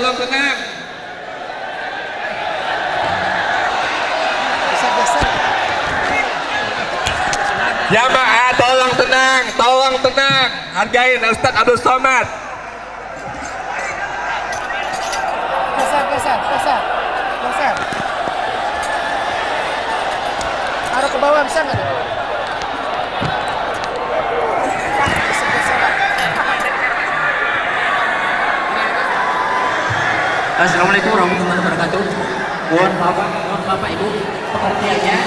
tolong tenang. Jamaah tolong tenang, tolong tenang. Hargain Ustadz Abdul Somad. Besar. Taruh ke bawah bisa nggak? Assalamualaikum warahmatullahi wabarakatuh. Mohon Bapak Ibu pengertiannya.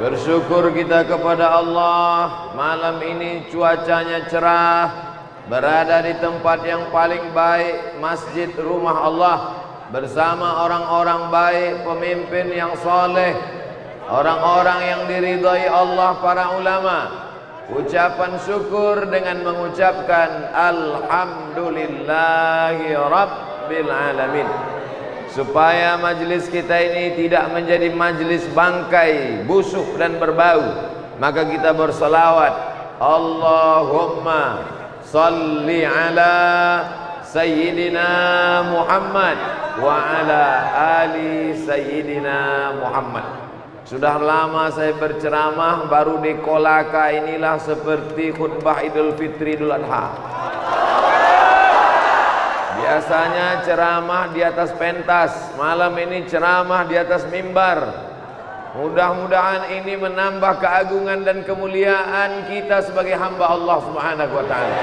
Bersyukur kita kepada Allah, malam ini cuacanya cerah, berada di tempat yang paling baik, masjid rumah Allah, bersama orang-orang baik, pemimpin yang soleh, orang-orang yang diridhai Allah, para ulama. Ucapan syukur dengan mengucapkan Alhamdulillahi Rabbil Alamin. Supaya majlis kita ini tidak menjadi majlis bangkai, busuk dan berbau, maka kita berselawat, Allahumma salli ala Sayyidina Muhammad wa ala ali Sayyidina Muhammad. Sudah lama saya berceramah, baru di Kolaka inilah seperti khutbah Idul Fitri Idul Adha. Biasanya ceramah di atas pentas, malam ini ceramah di atas mimbar. Mudah-mudahan ini menambah keagungan dan kemuliaan kita sebagai hamba Allah Subhanahu wa ta'ala.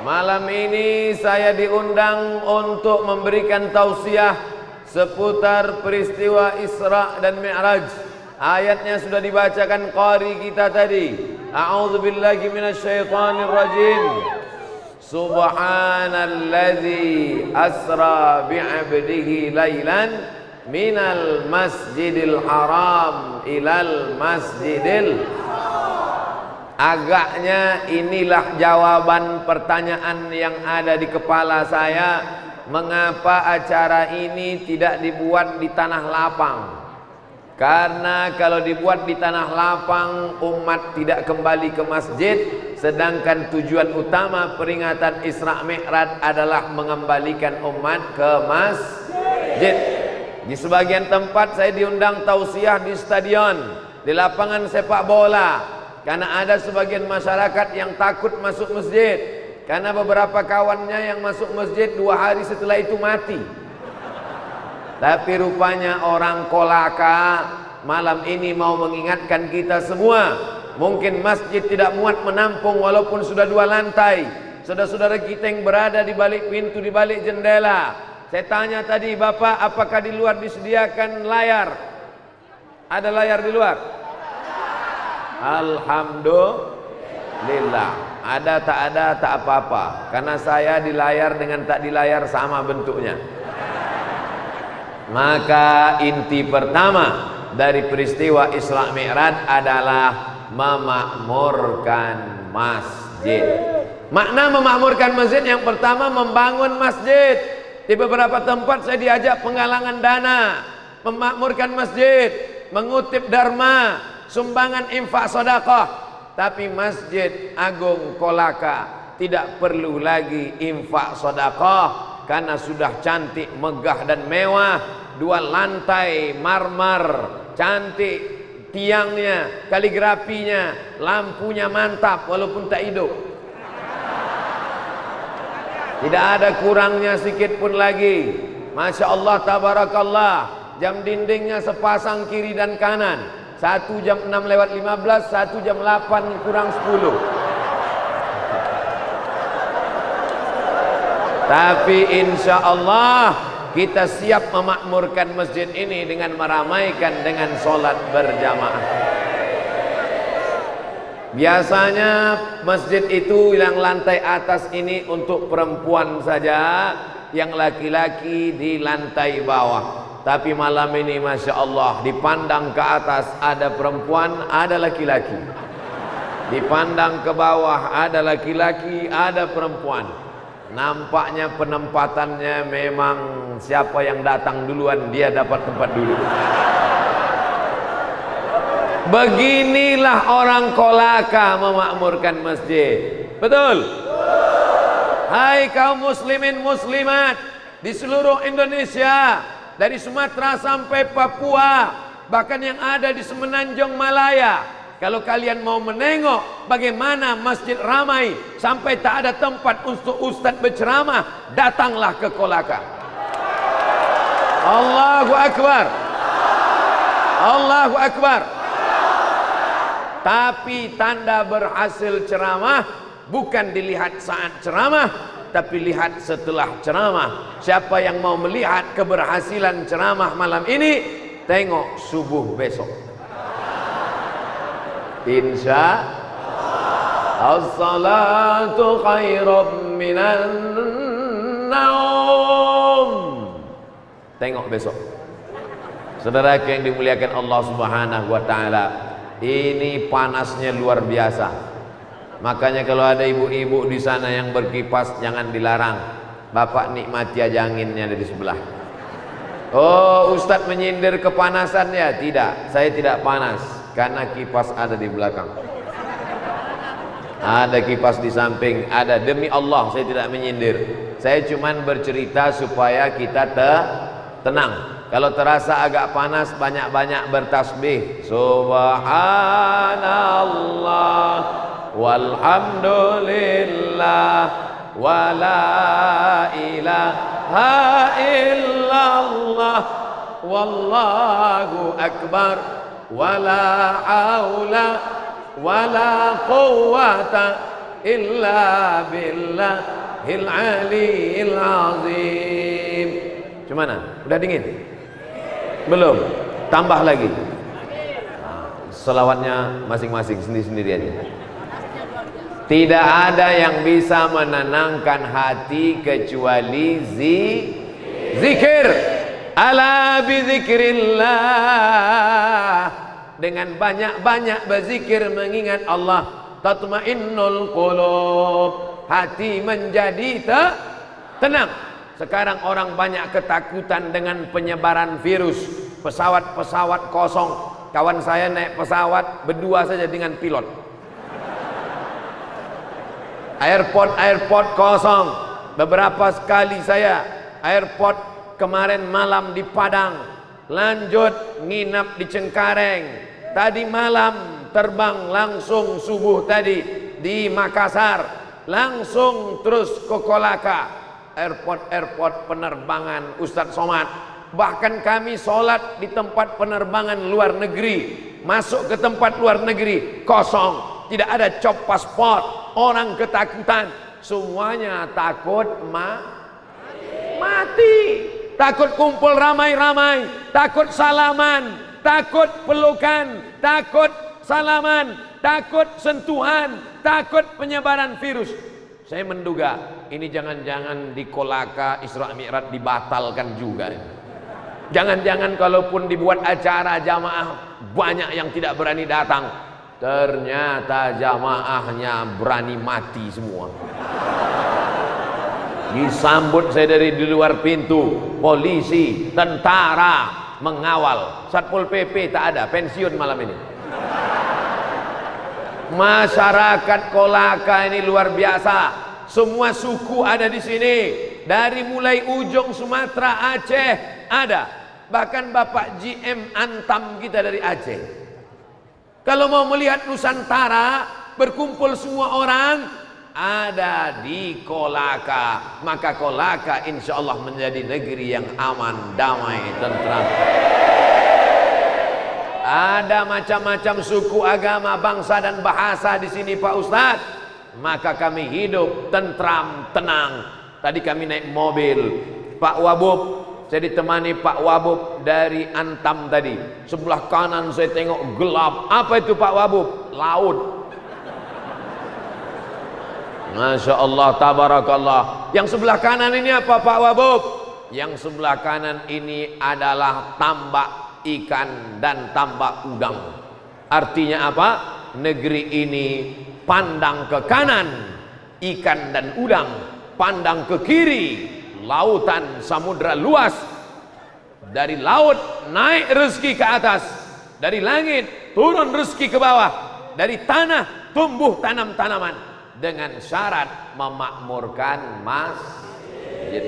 Malam ini saya diundang untuk memberikan tausiah seputar peristiwa Isra dan Mi'raj. Ayatnya sudah dibacakan qari kita tadi. A'udzubillahi minasyaitonir rajim. Subhanalladzi asra bi'abdihi lailan minal masjidil haram ilal masjidil. Agaknya inilah jawaban pertanyaan yang ada di kepala saya. Mengapa acara ini tidak dibuat di tanah lapang? Karena kalau dibuat di tanah lapang, umat tidak kembali ke masjid. Sedangkan tujuan utama peringatan Isra Mi'raj adalah mengembalikan umat ke masjid. Di sebagian tempat saya diundang tausiah di stadion, di lapangan sepak bola. Karena ada sebagian masyarakat yang takut masuk masjid. Karena beberapa kawannya yang masuk masjid 2 hari setelah itu mati. Tapi rupanya orang Kolaka malam ini mau mengingatkan kita semua. Mungkin masjid tidak muat menampung walaupun sudah 2 lantai. Saudara-saudara kita yang berada di balik pintu, di balik jendela. Saya tanya tadi, Bapak, apakah di luar disediakan layar? Ada layar di luar? Alhamdulillah. Ada tak ada tak apa-apa. Karena saya di layar dengan tak di layar sama bentuknya. Maka inti pertama dari peristiwa Isra Mi'raj adalah memakmurkan masjid. Makna memakmurkan masjid yang pertama membangun masjid. Di beberapa tempat saya diajak penggalangan dana, memakmurkan masjid, mengutip dharma, sumbangan infak sedekah. Tapi Masjid Agung Kolaka tidak perlu lagi infak sedekah karena sudah cantik, megah dan mewah. 2 lantai marmer, cantik tiangnya, kaligrafinya, lampunya mantap walaupun tak hidup. Tidak ada kurangnya sedikit pun lagi. Masya Allah, tabarakallah. Jam dindingnya sepasang kiri dan kanan. 1 jam 6:15, 1 jam 8 kurang 10. Tapi insya Allah kita siap memakmurkan masjid ini dengan meramaikan dengan sholat berjamaah. Biasanya masjid itu yang lantai atas ini untuk perempuan saja, yang laki-laki di lantai bawah. Tapi malam ini Masya Allah, dipandang ke atas ada perempuan, ada laki-laki. Dipandang ke bawah ada laki-laki, ada perempuan. Nampaknya penempatannya memang siapa yang datang duluan dia dapat tempat dulu. Beginilah orang Kolaka memakmurkan masjid. Betul? Hai kaum muslimin muslimat di seluruh Indonesia, dari Sumatera sampai Papua, bahkan yang ada di Semenanjung Malaya. Kalau kalian mau menengok bagaimana masjid ramai sampai tak ada tempat untuk ustadz berceramah, datanglah ke Kolaka. Allahu Akbar, Allahu Akbar. Tapi tanda berhasil ceramah bukan dilihat saat ceramah, tapi lihat setelah ceramah. Siapa yang mau melihat keberhasilan ceramah malam ini, tengok subuh besok. Insya as-salatu khairum minan naum. Tengok besok. Saudara yang dimuliakan Allah Subhanahu wa taala, ini panasnya luar biasa. Makanya kalau ada ibu-ibu di sana yang berkipas, jangan dilarang. Bapak nikmati aja anginnya dari sebelah. Oh, Ustadz menyindir kepanasan ya? Tidak, saya tidak panas karena kipas ada di belakang. Ada kipas di samping, ada. Demi Allah saya tidak menyindir. Saya cuman bercerita supaya kita tenang. Kalau terasa agak panas, banyak-banyak bertasbih. Subhanallah walhamdulillah wala ilaha illallah wallahu akbar wala haula wala quwwata illa billahil aliyil azim. Gimana? Udah dingin? Belum? Tambah lagi. Selawatnya masing-masing, sendiri-sendiri aja. Tidak ada yang bisa menenangkan hati kecuali zikir. Ala bizikrillah. Dengan banyak-banyak berzikir mengingat Allah, tatmainnul qulub. Hati menjadi tenang. Sekarang orang banyak ketakutan dengan penyebaran virus. Pesawat-pesawat kosong. Kawan saya naik pesawat berdua saja dengan pilot. Airport kosong. Beberapa sekali saya airport kemarin malam di Padang, lanjut nginap di Cengkareng. Tadi malam terbang langsung subuh tadi di Makassar, langsung terus ke Kolaka. Airport penerbangan Ustadz Somad. Bahkan kami sholat di tempat penerbangan luar negeri, masuk ke tempat luar negeri kosong, tidak ada cop paspor. Orang ketakutan, semuanya takut mati, takut kumpul ramai-ramai, takut salaman, takut pelukan, takut salaman, takut sentuhan, takut penyebaran virus. Saya menduga ini jangan-jangan di Kolaka Isra Mi'raj dibatalkan juga. Jangan-jangan kalaupun dibuat acara jamaah banyak yang tidak berani datang, ternyata jamaahnya berani mati semua. Disambut saya dari di luar pintu, polisi, tentara mengawal. Satpol PP tak ada, pensiun malam ini. Masyarakat Kolaka ini luar biasa. Semua suku ada di sini. Dari mulai ujung Sumatera, Aceh ada. Bahkan Bapak GM Antam kita dari Aceh. Kalau mau melihat Nusantara, berkumpul semua orang, ada di Kolaka. Maka Kolaka insya Allah menjadi negeri yang aman, damai, tentram. Ada macam-macam suku, agama, bangsa dan bahasa di sini Pak Ustadz. Maka kami hidup tentram, tenang. Tadi kami naik mobil Pak Wabub, saya ditemani Pak Wabub dari Antam tadi. Sebelah kanan saya tengok gelap. Apa itu Pak Wabub? Laut. Masya Allah, tabarakallah. Yang sebelah kanan ini apa Pak Wabub? Yang sebelah kanan ini adalah tambak ikan dan tambak udang. Artinya apa? Negeri ini pandang ke kanan ikan dan udang, pandang ke kiri lautan samudra luas. Dari laut naik rezeki ke atas, dari langit turun rezeki ke bawah, dari tanah tumbuh tanam-tanaman, dengan syarat memakmurkan masjid.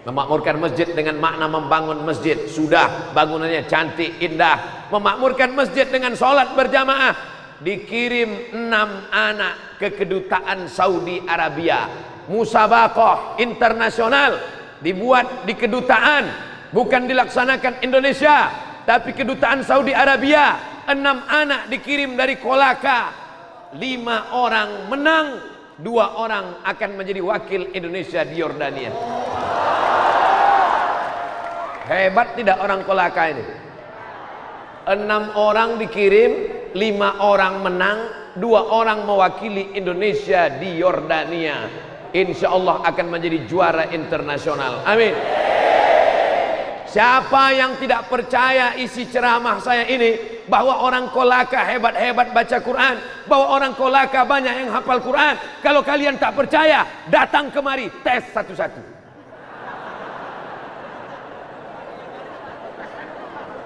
Memakmurkan masjid dengan makna membangun masjid, sudah bangunannya cantik indah. Memakmurkan masjid dengan sholat berjamaah. Dikirim 6 anak ke kedutaan Saudi Arabia, musabaqah internasional dibuat di kedutaan, bukan dilaksanakan Indonesia tapi kedutaan Saudi Arabia. 6 anak dikirim dari Kolaka, 5 orang menang, 2 orang akan menjadi wakil Indonesia di Yordania. Hebat tidak orang Kolaka ini? 6 orang dikirim, 5 orang menang, 2 orang mewakili Indonesia di Yordania. Insya Allah akan menjadi juara internasional. Amin. Siapa yang tidak percaya isi ceramah saya ini, bahwa orang Kolaka hebat-hebat baca Quran, bahwa orang Kolaka banyak yang hafal Quran, kalau kalian tak percaya, datang kemari, tes satu-satu.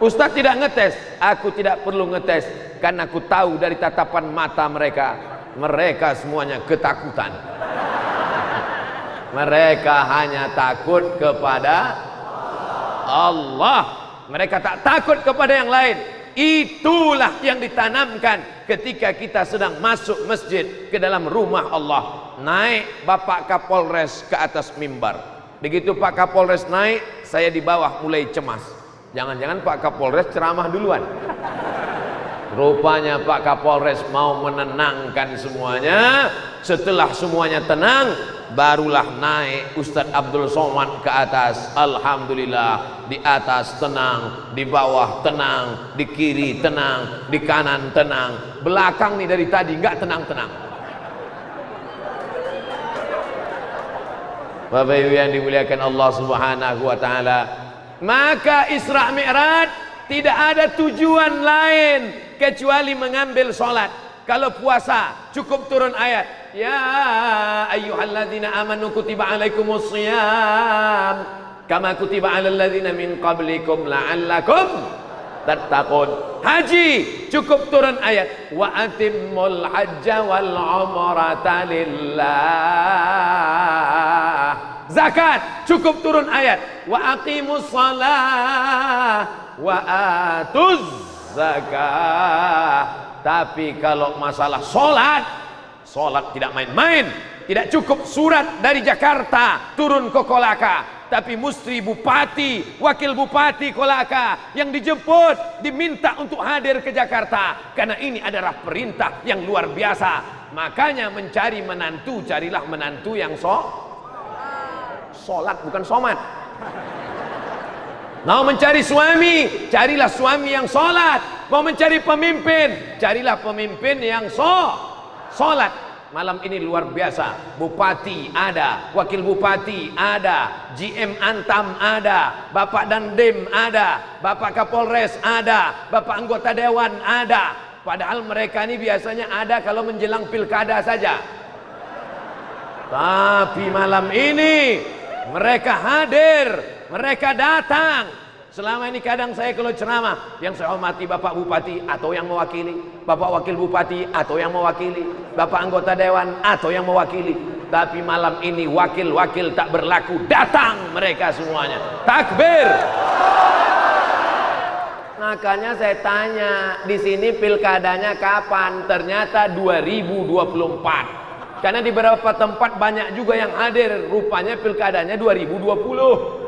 Ustaz tidak ngetes, aku tidak perlu ngetes, karena aku tahu dari tatapan mata mereka, mereka semuanya ketakutan. Mereka hanya takut kepada Allah. Mereka tak takut kepada yang lain. Itulah yang ditanamkan ketika kita sedang masuk masjid ke dalam rumah Allah. Naik Bapak Kapolres ke atas mimbar. Begitu Pak Kapolres naik, saya di bawah mulai cemas. Jangan-jangan Pak Kapolres ceramah duluan. Rupanya Pak Kapolres mau menenangkan semuanya. Setelah semuanya tenang, barulah naik Ustadz Abdul Somad ke atas. Alhamdulillah, di atas tenang, di bawah tenang, di kiri tenang, di kanan tenang. Belakang nih dari tadi nggak tenang-tenang. Bapak Ibu yang dimuliakan Allah Subhanahu wa taala, maka Isra Mi'raj tidak ada tujuan lain kecuali mengambil sholat. Kalau puasa cukup turun ayat, ya ayyuhalladzina amanu kutiba alaikumus shiyam kama kutiba alal ladzina min qablikum la'allakum tattaqun. Haji cukup turun ayat, wa atimmul hajja wal umrata lillah. Zakat cukup turun ayat, wa aqimus shalah wa atuz zakah. Tapi kalau masalah sholat, sholat tidak main-main. Tidak cukup surat dari Jakarta turun ke Kolaka, tapi mesti bupati, wakil bupati Kolaka yang dijemput, diminta untuk hadir ke Jakarta, karena ini adalah perintah yang luar biasa. Makanya mencari menantu, carilah menantu yang sholat, bukan somat. Mau mencari suami, carilah suami yang sholat. Mau mencari pemimpin, carilah pemimpin yang sholat. Malam ini luar biasa. Bupati ada, wakil bupati ada, GM Antam ada, Bapak Dandim ada, Bapak Kapolres ada, Bapak anggota dewan ada. Padahal mereka ini biasanya ada kalau menjelang pilkada saja. Tapi malam ini mereka hadir, mereka datang. Selama ini kadang saya kalau ceramah, yang saya hormati Bapak Bupati atau yang mewakili, Bapak Wakil Bupati atau yang mewakili, Bapak anggota dewan atau yang mewakili. Tapi malam ini wakil-wakil tak berlaku, datang mereka semuanya. Takbir. Makanya saya tanya, di sini pilkadanya kapan? Ternyata 2024. Karena di beberapa tempat banyak juga yang hadir, rupanya pilkadanya 2020.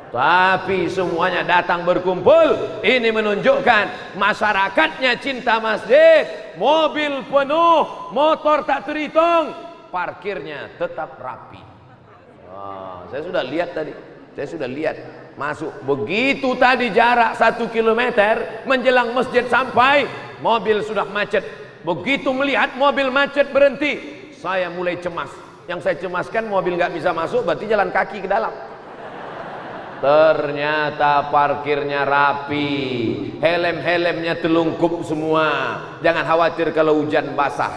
Tapi semuanya datang berkumpul. Ini menunjukkan masyarakatnya cinta masjid. Mobil penuh, motor tak terhitung, parkirnya tetap rapi. Saya sudah lihat tadi, saya sudah lihat masuk. Begitu tadi jarak 1 kilometer menjelang masjid sampai, mobil sudah macet. Begitu melihat mobil macet berhenti, saya mulai cemas. Yang saya cemaskan mobil nggak bisa masuk, berarti jalan kaki ke dalam. Ternyata parkirnya rapi, helm-helmnya telungkup semua. Jangan khawatir kalau hujan basah.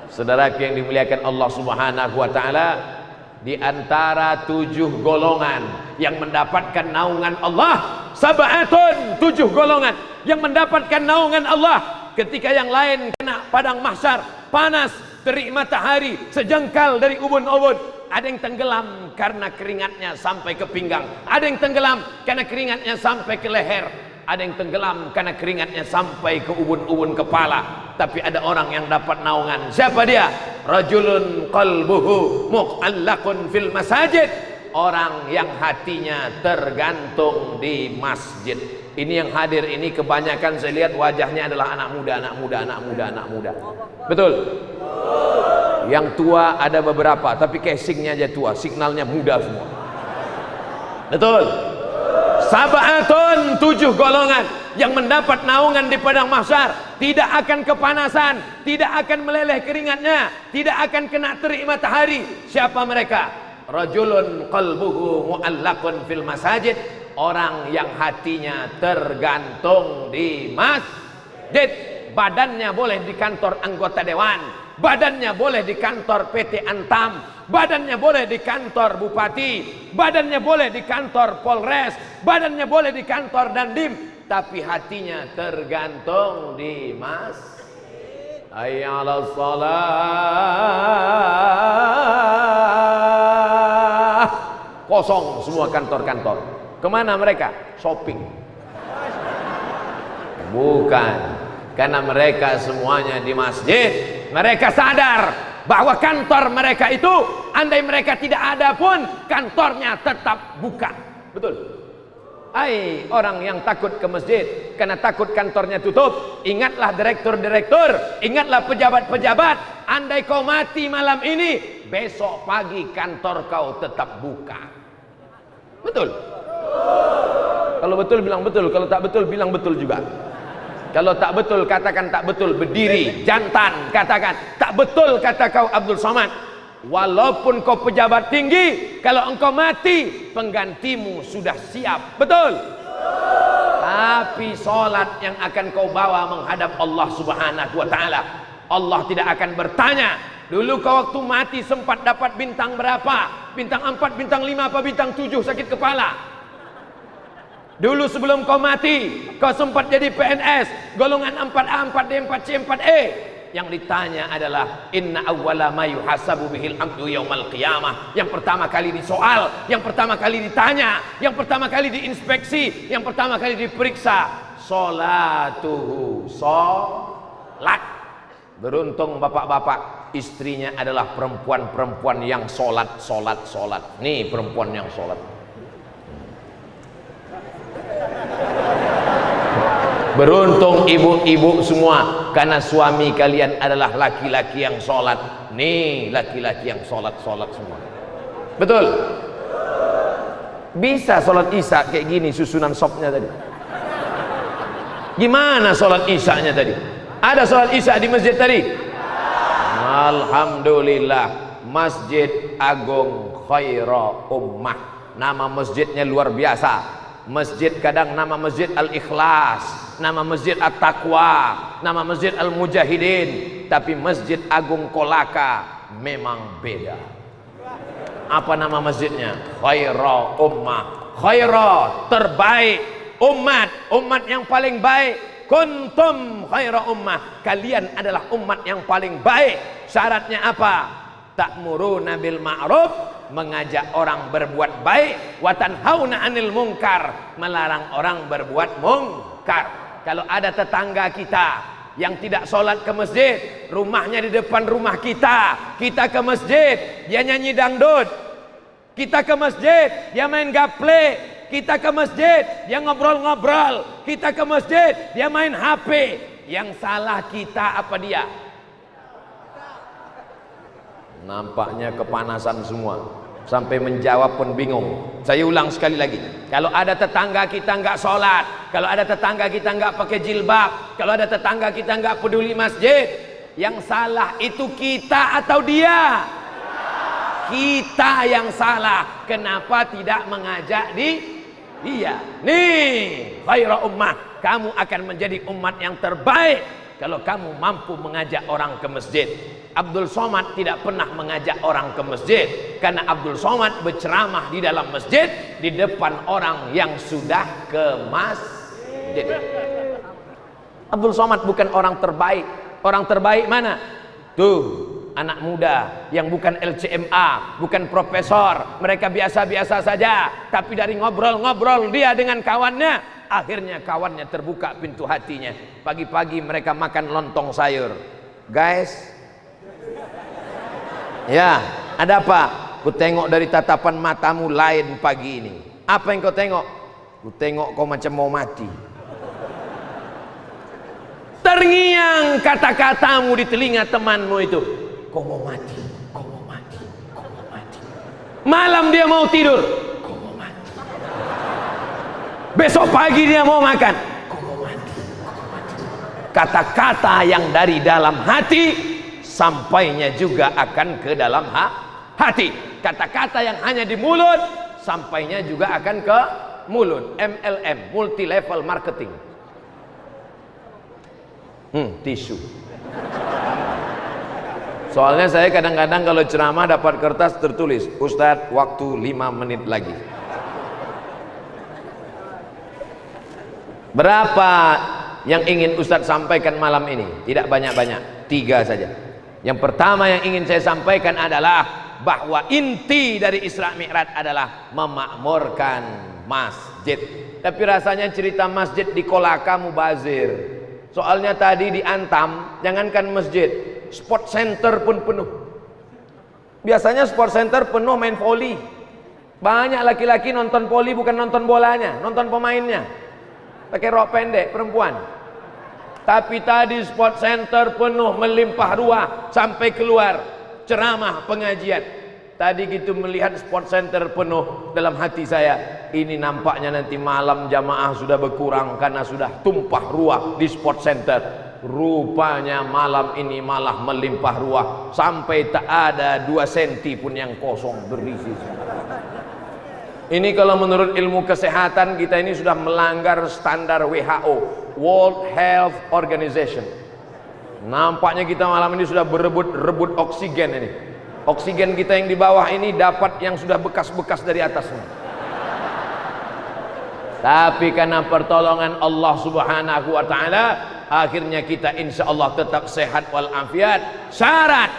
Saudara yang dimuliakan Allah Subhanahu wa taala, di antara 7 golongan yang mendapatkan naungan Allah, sab'atun, 7 golongan yang mendapatkan naungan Allah ketika yang lain kena padang mahsyar panas, terik matahari sejengkal dari ubun-ubun. Ada yang tenggelam karena keringatnya sampai ke pinggang. Ada yang tenggelam karena keringatnya sampai ke leher. Ada yang tenggelam karena keringatnya sampai ke ubun-ubun kepala. Tapi ada orang yang dapat naungan. Siapa dia? Rajulun qalbuhu mu'allaqun fil masajid. Orang yang hatinya tergantung di masjid. Ini yang hadir ini kebanyakan saya lihat wajahnya adalah anak muda. Betul? Yang tua ada beberapa, tapi casingnya aja tua, signalnya muda semua. Betul? Sab'atun, 7 golongan yang mendapat naungan di padang mahsyar, tidak akan kepanasan, tidak akan meleleh keringatnya, tidak akan kena terik matahari. Siapa mereka? Rajulun qalbuhu mu'allaqun fil masajid. Orang yang hatinya tergantung di masjid. Badannya boleh di kantor anggota dewan, badannya boleh di kantor PT Antam, badannya boleh di kantor bupati, badannya boleh di kantor Polres, badannya boleh di kantor Dandim, tapi hatinya tergantung di masjid. Hayya 'alas shalah. Kosong semua kantor-kantor. Kemana mereka? Shopping. Bukan, karena mereka semuanya di masjid. Mereka sadar bahwa kantor mereka itu, andai mereka tidak ada pun, kantornya tetap buka. Betul? Hai orang yang takut ke masjid karena takut kantornya tutup, ingatlah direktur-direktur, ingatlah pejabat-pejabat. Andai kau mati malam ini, besok pagi kantor kau tetap buka. Betul? Kalau betul bilang betul, kalau tak betul bilang betul juga. Kalau tak betul katakan tak betul, berdiri jantan katakan tak betul, kata kau Abdul Somad. Walaupun kau pejabat tinggi, kalau engkau mati penggantimu sudah siap. Betul? Tapi solat yang akan kau bawa menghadap Allah Subhanahu wa taala, Allah tidak akan bertanya, dulu kau waktu mati sempat dapat bintang berapa? Bintang 4, bintang 5 apa bintang 7 sakit kepala? Dulu sebelum kau mati, kau sempat jadi PNS, golongan 4A, 4D, 4C, 4E. Yang ditanya adalah inna awwala ma yuhasabu bihil abdu yaumal qiyamah. Yang pertama kali disoal, yang pertama kali ditanya, yang pertama kali diinspeksi, yang pertama kali diperiksa, salatuhu, solat. Beruntung bapak-bapak, istrinya adalah perempuan-perempuan yang solat. Nih perempuan yang solat. Beruntung ibu-ibu semua, karena suami kalian adalah laki-laki yang sholat. Nih laki-laki yang sholat semua. Betul? Bisa sholat isya kayak gini susunan sopnya tadi. Gimana sholat isyanya tadi? Ada sholat isya di masjid tadi? Alhamdulillah. Masjid Agung Khaira Ummah. Nama masjidnya luar biasa. Masjid kadang nama masjid Al-Ikhlas, nama masjid At-Taqwa, nama masjid Al-Mujahidin, tapi Masjid Agung Kolaka memang beda. Apa nama masjidnya? Khaira Ummah. Khaira, terbaik. Umat yang paling baik. Kuntum khaira ummah, kalian adalah umat yang paling baik. Syaratnya apa? Ta'muruna bil ma'ruf, mengajak orang berbuat baik, wa tanhauna 'anil munkar, melarang orang berbuat mungkar. Kalau ada tetangga kita yang tidak sholat ke masjid, rumahnya di depan rumah kita ke masjid, dia nyanyi dangdut. Kita ke masjid, dia main gaple. Kita ke masjid, dia ngobrol-ngobrol. Kita ke masjid, dia main HP. Yang salah kita apa dia? Nampaknya kepanasan semua, sampai menjawab pun bingung. Saya ulang sekali lagi, kalau ada tetangga kita nggak sholat, kalau ada tetangga kita nggak pakai jilbab, kalau ada tetangga kita nggak peduli masjid, yang salah itu kita atau dia? Kita yang salah. Kenapa tidak mengajak dia? Nih khaira ummah, kamu akan menjadi umat yang terbaik kalau kamu mampu mengajak orang ke masjid. Abdul Somad tidak pernah mengajak orang ke masjid, karena Abdul Somad berceramah di dalam masjid di depan orang yang sudah ke masjid. Abdul Somad bukan orang terbaik. Orang terbaik mana? Tuh, anak muda yang bukan LCMA, bukan profesor, mereka biasa-biasa saja, tapi dari ngobrol-ngobrol dia dengan kawannya, akhirnya kawannya terbuka pintu hatinya. Pagi-pagi mereka makan lontong sayur. Guys, ya, ada apa? Ku tengok dari tatapan matamu lain pagi ini. Apa yang kau tengok? Ku tengok kau macam mau mati. Terngiang kata-katamu di telinga temanmu itu. Kau mau mati, kau mau mati, kau mau mati. Malam dia mau tidur, kau mau mati. Besok pagi dia mau makan, kau mau mati, kau mau mati. Kata-kata yang dari dalam hati sampainya juga akan ke dalam hati. Kata-kata yang hanya di mulut sampainya juga akan ke mulut. MLM, multi level marketing. Tisu. Soalnya saya kadang-kadang kalau ceramah dapat kertas tertulis, Ustadz waktu 5 menit lagi. Berapa yang ingin Ustadz sampaikan malam ini? Tidak banyak-banyak, 3 saja. Yang pertama yang ingin saya sampaikan adalah bahwa inti dari Isra Mi'raj adalah memakmurkan masjid. Tapi rasanya cerita masjid di Kolaka mubazir. Soalnya tadi di Antam, jangankan masjid, sport center pun penuh. Biasanya sport center penuh main voli. Banyak laki-laki nonton voli bukan nonton bolanya, nonton pemainnya. Pakai rok pendek perempuan. Tapi tadi sport center penuh melimpah ruah sampai keluar ceramah pengajian. Tadi gitu melihat sport center penuh, dalam hati saya, ini nampaknya nanti malam jamaah sudah berkurang karena sudah tumpah ruah di sport center. Rupanya malam ini malah melimpah ruah sampai tak ada 2 senti pun yang kosong berisi. Ini kalau menurut ilmu kesehatan kita ini sudah melanggar standar WHO, World Health Organization. Nampaknya kita malam ini sudah berebut oksigen ini. Oksigen kita yang di bawah ini dapat yang sudah bekas-bekas dari atasnya. Tapi karena pertolongan Allah Subhanahu wa taala, akhirnya kita insya Allah tetap sehat walafiat. Syarat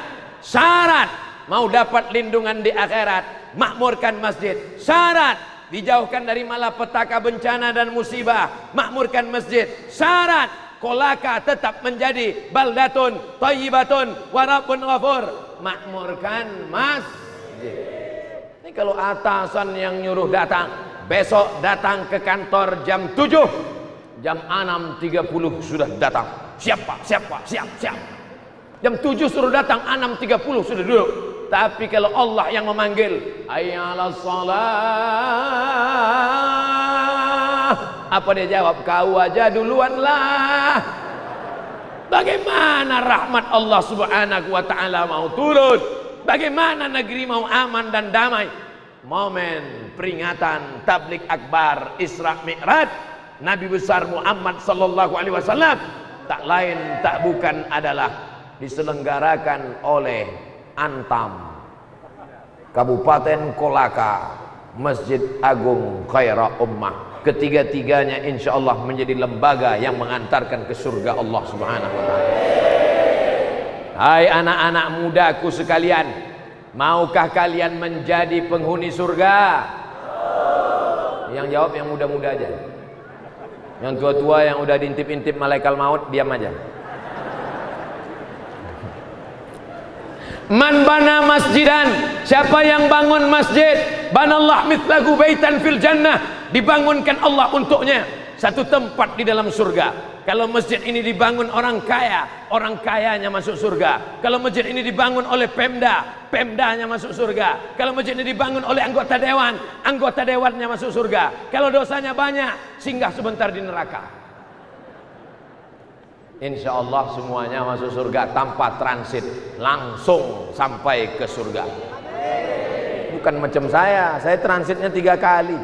mau dapat lindungan di akhirat, makmurkan masjid. Syarat dijauhkan dari malapetaka, bencana dan musibah, makmurkan masjid. Syarat Kolaka tetap menjadi baldatun thayyibatun wa rabbun ghafur, makmurkan masjid. Ini kalau atasan yang nyuruh datang, besok datang ke kantor jam 7, jam 6.30 sudah datang. Siap Pak, siap Pak, siap. Jam 7 suruh datang, 6.30 sudah duduk. Tapi kalau Allah yang memanggil, hayya 'alas shalah, apa dia jawab? Kau aja duluan lah. Bagaimana rahmat Allah Subhanahu wa taala mau turun? Bagaimana negeri mau aman dan damai? Momen peringatan tabligh akbar Isra Mi'raj Nabi besar Muhammad sallallahu alaihi wasallam tak lain tak bukan adalah diselenggarakan oleh Antam, Kabupaten Kolaka, Masjid Agung Khaira Ummah. Ketiga-tiganya insya Allah menjadi lembaga yang mengantarkan ke surga Allah Subhanahu wa ta'ala. Hai anak-anak mudaku sekalian, maukah kalian menjadi penghuni surga? Yang jawab yang muda-muda aja. Yang tua-tua yang udah diintip-intip malaikat maut diam aja. Man bana masjidan, siapa yang bangun masjid, banallah mithlahu baitan fil jannah, dibangunkan Allah untuknya satu tempat di dalam surga. Kalau masjid ini dibangun orang kaya, orang kayanya masuk surga. Kalau masjid ini dibangun oleh Pemda, Pemdanya masuk surga. Kalau masjid ini dibangun oleh anggota dewan, anggota dewannya masuk surga. Kalau dosanya banyak, singgah sebentar di neraka. Insya Allah semuanya masuk surga tanpa transit, langsung sampai ke surga. Bukan macam saya transitnya 3 kali.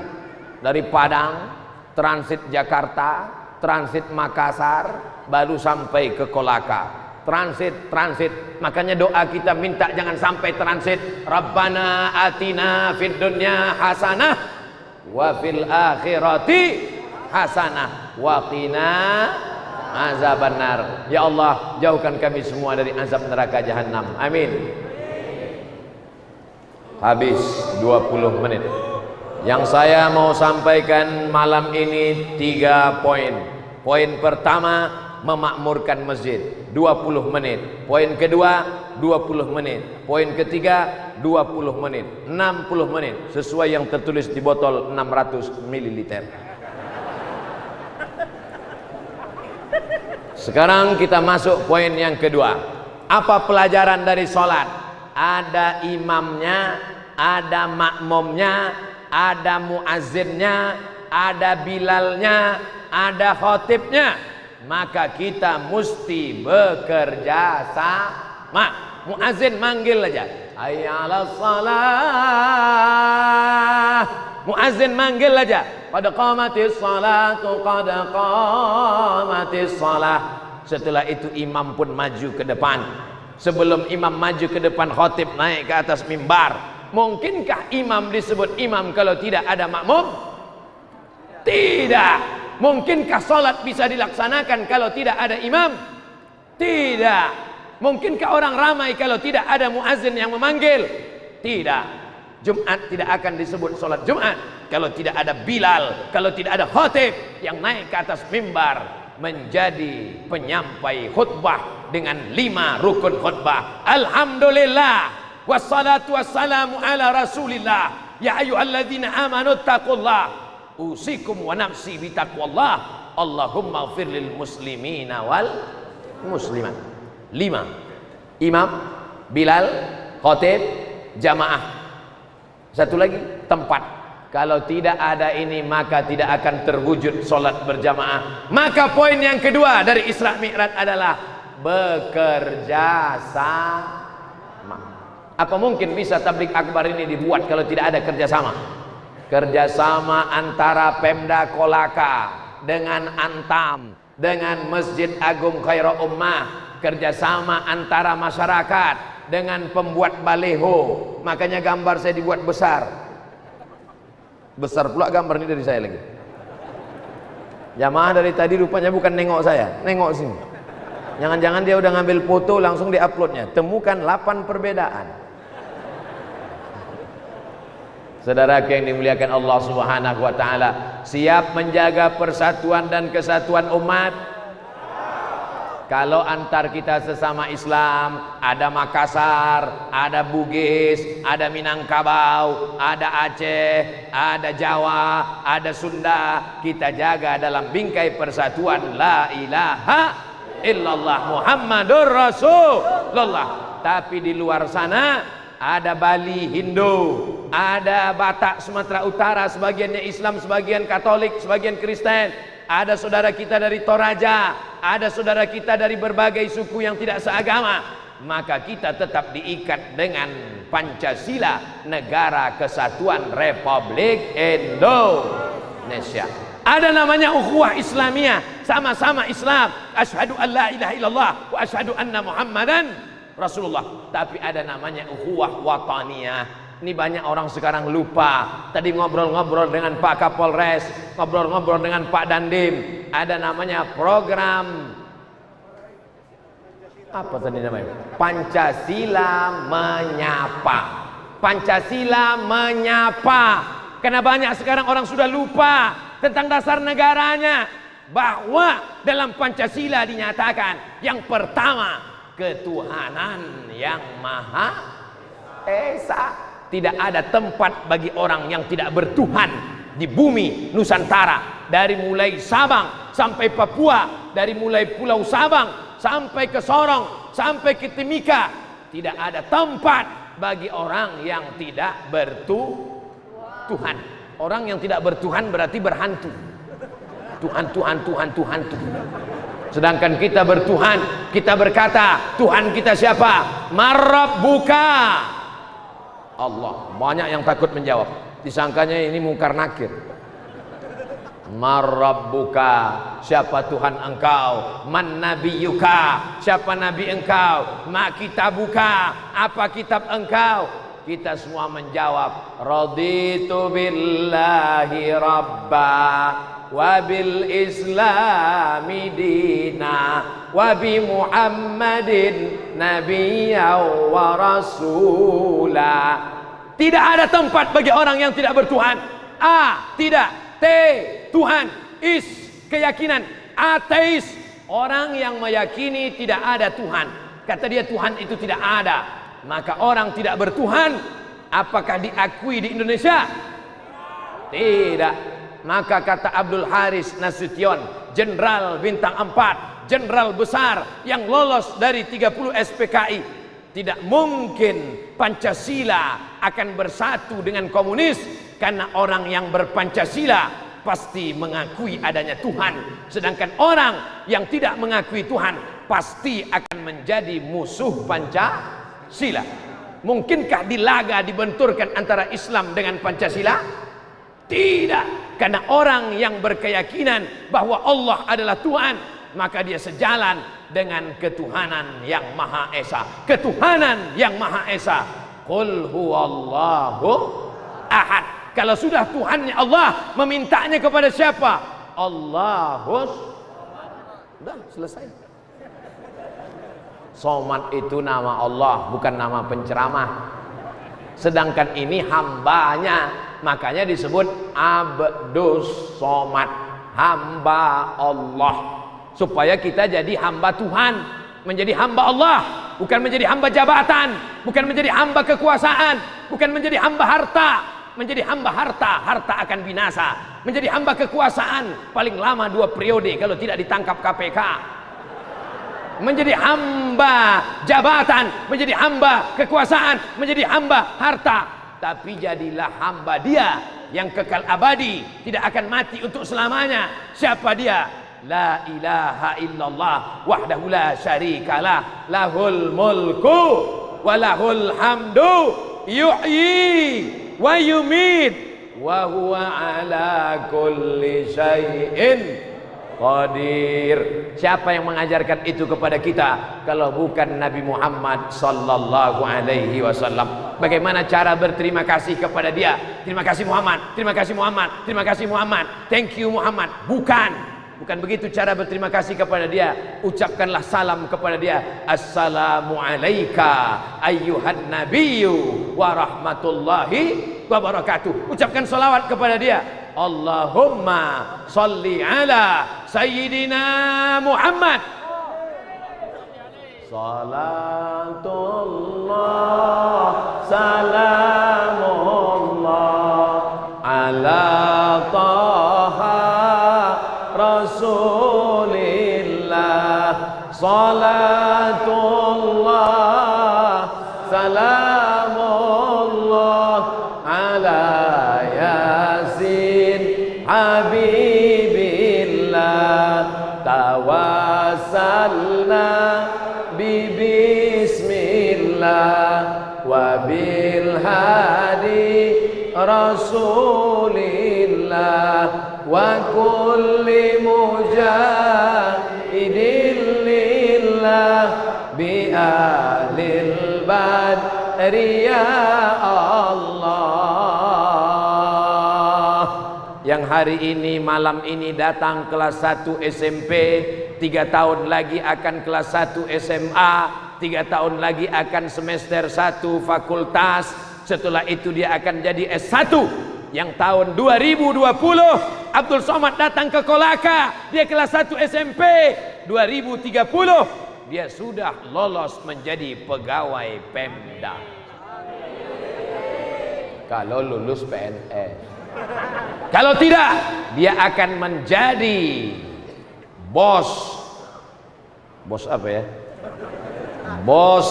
Dari Padang, transit Jakarta, transit Makassar, baru sampai ke Kolaka. Transit. Makanya doa kita minta jangan sampai transit. Rabbana atina fid dunya hasanah wa fil akhirati hasanah wa qina azaban nar. Ya Allah, jauhkan kami semua dari azab neraka jahanam. Amin. Habis 20 menit. Yang saya mau sampaikan malam ini 3 poin. Poin pertama, memakmurkan masjid 20 menit. Poin kedua 20 menit. Poin ketiga 20 menit. 60 menit sesuai yang tertulis di botol 600 ml. Sekarang kita masuk poin yang kedua. Apa pelajaran dari sholat? Ada imamnya, ada makmumnya, ada muazzinnya, ada bilalnya, ada khotibnya. Maka kita mesti bekerja sama. Muazzin manggil aja, hayya 'alas shalah. Muazzin manggil aja, qad qamatis salatu, qad qamatis salah. Setelah itu imam pun maju ke depan. Sebelum imam maju ke depan, khotib naik ke atas mimbar. Mungkinkah imam disebut imam kalau tidak ada makmum? Tidak. Mungkinkah salat bisa dilaksanakan kalau tidak ada imam? Tidak. Mungkinkah orang ramai kalau tidak ada muazzin yang memanggil? Tidak. Jumat tidak akan disebut salat Jumat kalau tidak ada Bilal, kalau tidak ada khatib yang naik ke atas mimbar menjadi penyampai khutbah dengan 5 rukun khutbah. Alhamdulillah wassalatu wassalamu ala rasulillah. Ya ayyuhalladzina amanu taqullah usikum wa nafsi bitaqwallah. Allahumma ighfir lil muslimina wal muslimat. 5. Imam, Bilal, khatib, jamaah. Satu lagi, tempat. Kalau tidak ada ini maka tidak akan terwujud solat berjamaah. Maka poin yang kedua dari Isra Mi'raj adalah bekerja sama. Apa mungkin bisa tabligh akbar ini dibuat kalau tidak ada kerjasama? Kerjasama antara Pemda Kolaka dengan Antam, dengan Masjid Agung Khairul Ummah, kerjasama antara masyarakat dengan pembuat baleho. Makanya gambar saya dibuat besar. Besar pula gambar ini dari saya lagi. Jamaah dari tadi rupanya bukan nengok saya, nengok sini. Jangan-jangan dia udah ngambil foto langsung diuploadnya. Temukan 8 perbedaan. Saudara yang dimuliakan Allah Subhanahu wa taala, siap menjaga persatuan dan kesatuan umat? Kalau antar kita sesama Islam, ada Makassar, ada Bugis, ada Minangkabau, ada Aceh, ada Jawa, ada Sunda, kita jaga dalam bingkai persatuan la ilaha illallah Muhammadur Rasulullah. Tapi di luar sana ada Bali Hindu, ada Batak Sumatera Utara, sebagiannya Islam, sebagian Katolik, sebagian Kristen. Ada saudara kita dari Toraja, ada saudara kita dari berbagai suku yang tidak seagama. Maka kita tetap diikat dengan Pancasila, Negara Kesatuan Republik Indonesia. Ada namanya ukhuwah Islamiyah, sama-sama Islam. Asyhadu an la ilaha illallah wa asyhadu anna Muhammadan Rasulullah. Tapi ada namanya ukhuwah wataniyah. Ini banyak orang sekarang lupa. Tadi ngobrol-ngobrol dengan Pak Kapolres, ngobrol-ngobrol dengan Pak Dandim. Ada namanya program apa tadi namanya? Pancasila Menyapa. Pancasila Menyapa. Karena banyak sekarang orang sudah lupa tentang dasar negaranya. Bahwa dalam Pancasila dinyatakan yang pertama, ketuhanan yang Maha Esa. Tidak ada tempat bagi orang yang tidak bertuhan di bumi Nusantara. Dari mulai Sabang sampai Papua, dari mulai Pulau Sabang sampai ke Sorong, sampai ke Timika, tidak ada tempat bagi orang yang tidak bertuhan. Orang yang tidak bertuhan berarti berhantu. Tuhan, Tuhan, Tuhan, Tuhan, Tuhan. Sedangkan kita bertuhan, kita berkata, Tuhan kita siapa? Marabbuka. Allah. Banyak yang takut menjawab, disangkanya ini mungkar nakir. Marabbuka, siapa Tuhan engkau? Man nabiyuka, siapa nabi engkau? Ma kitabuka, apa kitab engkau? Kita semua menjawab, raditu billahi rabba wa bil islami dina wa bi Muhammadin nabiyyan wa rasula. Tidak ada tempat bagi orang yang tidak bertuhan. A, tidak. T, Tuhan. Is, keyakinan. Ateis, orang yang meyakini tidak ada Tuhan. Kata dia Tuhan itu tidak ada. Maka orang tidak bertuhan, apakah diakui di Indonesia? Tidak. Maka kata Abdul Haris Nasution, Jenderal Bintang 4, Jenderal besar yang lolos dari 30 SPKI, tidak mungkin Pancasila akan bersatu dengan komunis, karena orang yang berpancasila pasti mengakui adanya Tuhan, sedangkan orang yang tidak mengakui Tuhan pasti akan menjadi musuh Pancasila. Mungkinkah di laga dibenturkan antara Islam dengan Pancasila? Tidak, karena orang yang berkeyakinan bahwa Allah adalah Tuhan, maka dia sejalan dengan ketuhanan yang Maha Esa. Ketuhanan yang Maha Esa. Qul huwallahu ahad. Kalau sudah Tuhannya Allah, memintanya kepada siapa? Allahus. Sudah selesai. Somad itu nama Allah, bukan nama penceramah. Sedangkan ini hambanya, makanya disebut Abdus Somad, hamba Allah. Supaya kita jadi hamba Tuhan, menjadi hamba Allah, bukan menjadi hamba jabatan, bukan menjadi hamba kekuasaan, bukan menjadi hamba harta. Menjadi hamba harta, harta akan binasa. Menjadi hamba kekuasaan, paling lama 2 periode kalau tidak ditangkap KPK. Menjadi hamba jabatan, menjadi hamba kekuasaan, menjadi hamba harta. Tapi jadilah hamba dia yang kekal abadi, tidak akan mati untuk selamanya. Siapa dia? La ilaha illallah wahdahu la syarikalah, lahul mulku wa lahul hamdu yuhyi wa yumit wa huwa ala kulli syai'in qadir. Siapa yang mengajarkan itu kepada kita kalau bukan Nabi Muhammad sallallahu alaihi wasallam? Bagaimana cara berterima kasih kepada dia? Terima kasih Muhammad, terima kasih Muhammad, terima kasih Muhammad, thank you Muhammad. Bukan begitu cara berterima kasih kepada dia. Ucapkanlah salam kepada dia. Assalamu alayka ayyuhan nabiyyu wa rahmatullahi wa barakatuh. Ucapkan salawat kepada dia. Allahumma salli ala sayyidina Muhammad. Salatullah salamullah ala taha Rasulillah. Salatullah salamullah ala Yasin Habibillah. Tawassalna bismillah wa bil hadi Rasulillah wa kulli mujahidin lillah bi ahlil badri ya Allah. Yang hari ini malam ini datang kelas 1 SMP, 3 tahun lagi akan kelas 1 SMA, 3 tahun lagi akan semester 1 fakultas, setelah itu dia akan jadi S1. Yang tahun 2020 Abdul Somad datang ke Kolaka, dia kelas 1 SMP. 2030 dia sudah lolos menjadi pegawai Pemda. Kalau lulus PNS. Kalau tidak, dia akan menjadi bos. Bos apa ya? Bos,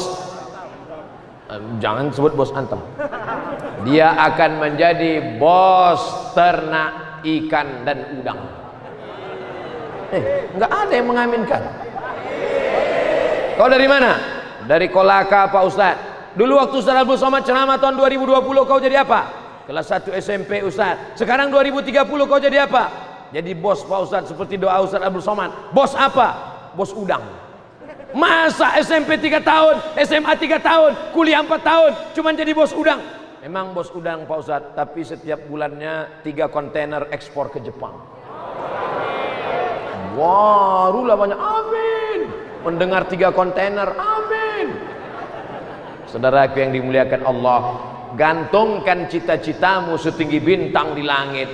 jangan sebut bos antum. Dia akan menjadi bos ternak ikan dan udang. Enggak ada yang mengaminkan. Kau dari mana? Dari Kolaka Pak Ustaz. Dulu waktu Ustaz Abdul Somad ceramah tahun 2020 kau jadi apa? Kelas 1 SMP Ustaz. Sekarang 2030 kau jadi apa? Jadi bos Pak Ustaz, seperti doa Ustaz Abdul Somad. Bos apa? Bos udang. Masa SMP 3 tahun, SMA 3 tahun, kuliah 4 tahun, cuman jadi bos udang. Memang bos udang Pak Ustadz, tapi setiap bulannya 3 kontainer ekspor ke Jepang. Barulah banyak, amin. Mendengar 3 kontainer, amin. Saudaraku yang dimuliakan Allah, gantungkan cita-citamu setinggi bintang di langit.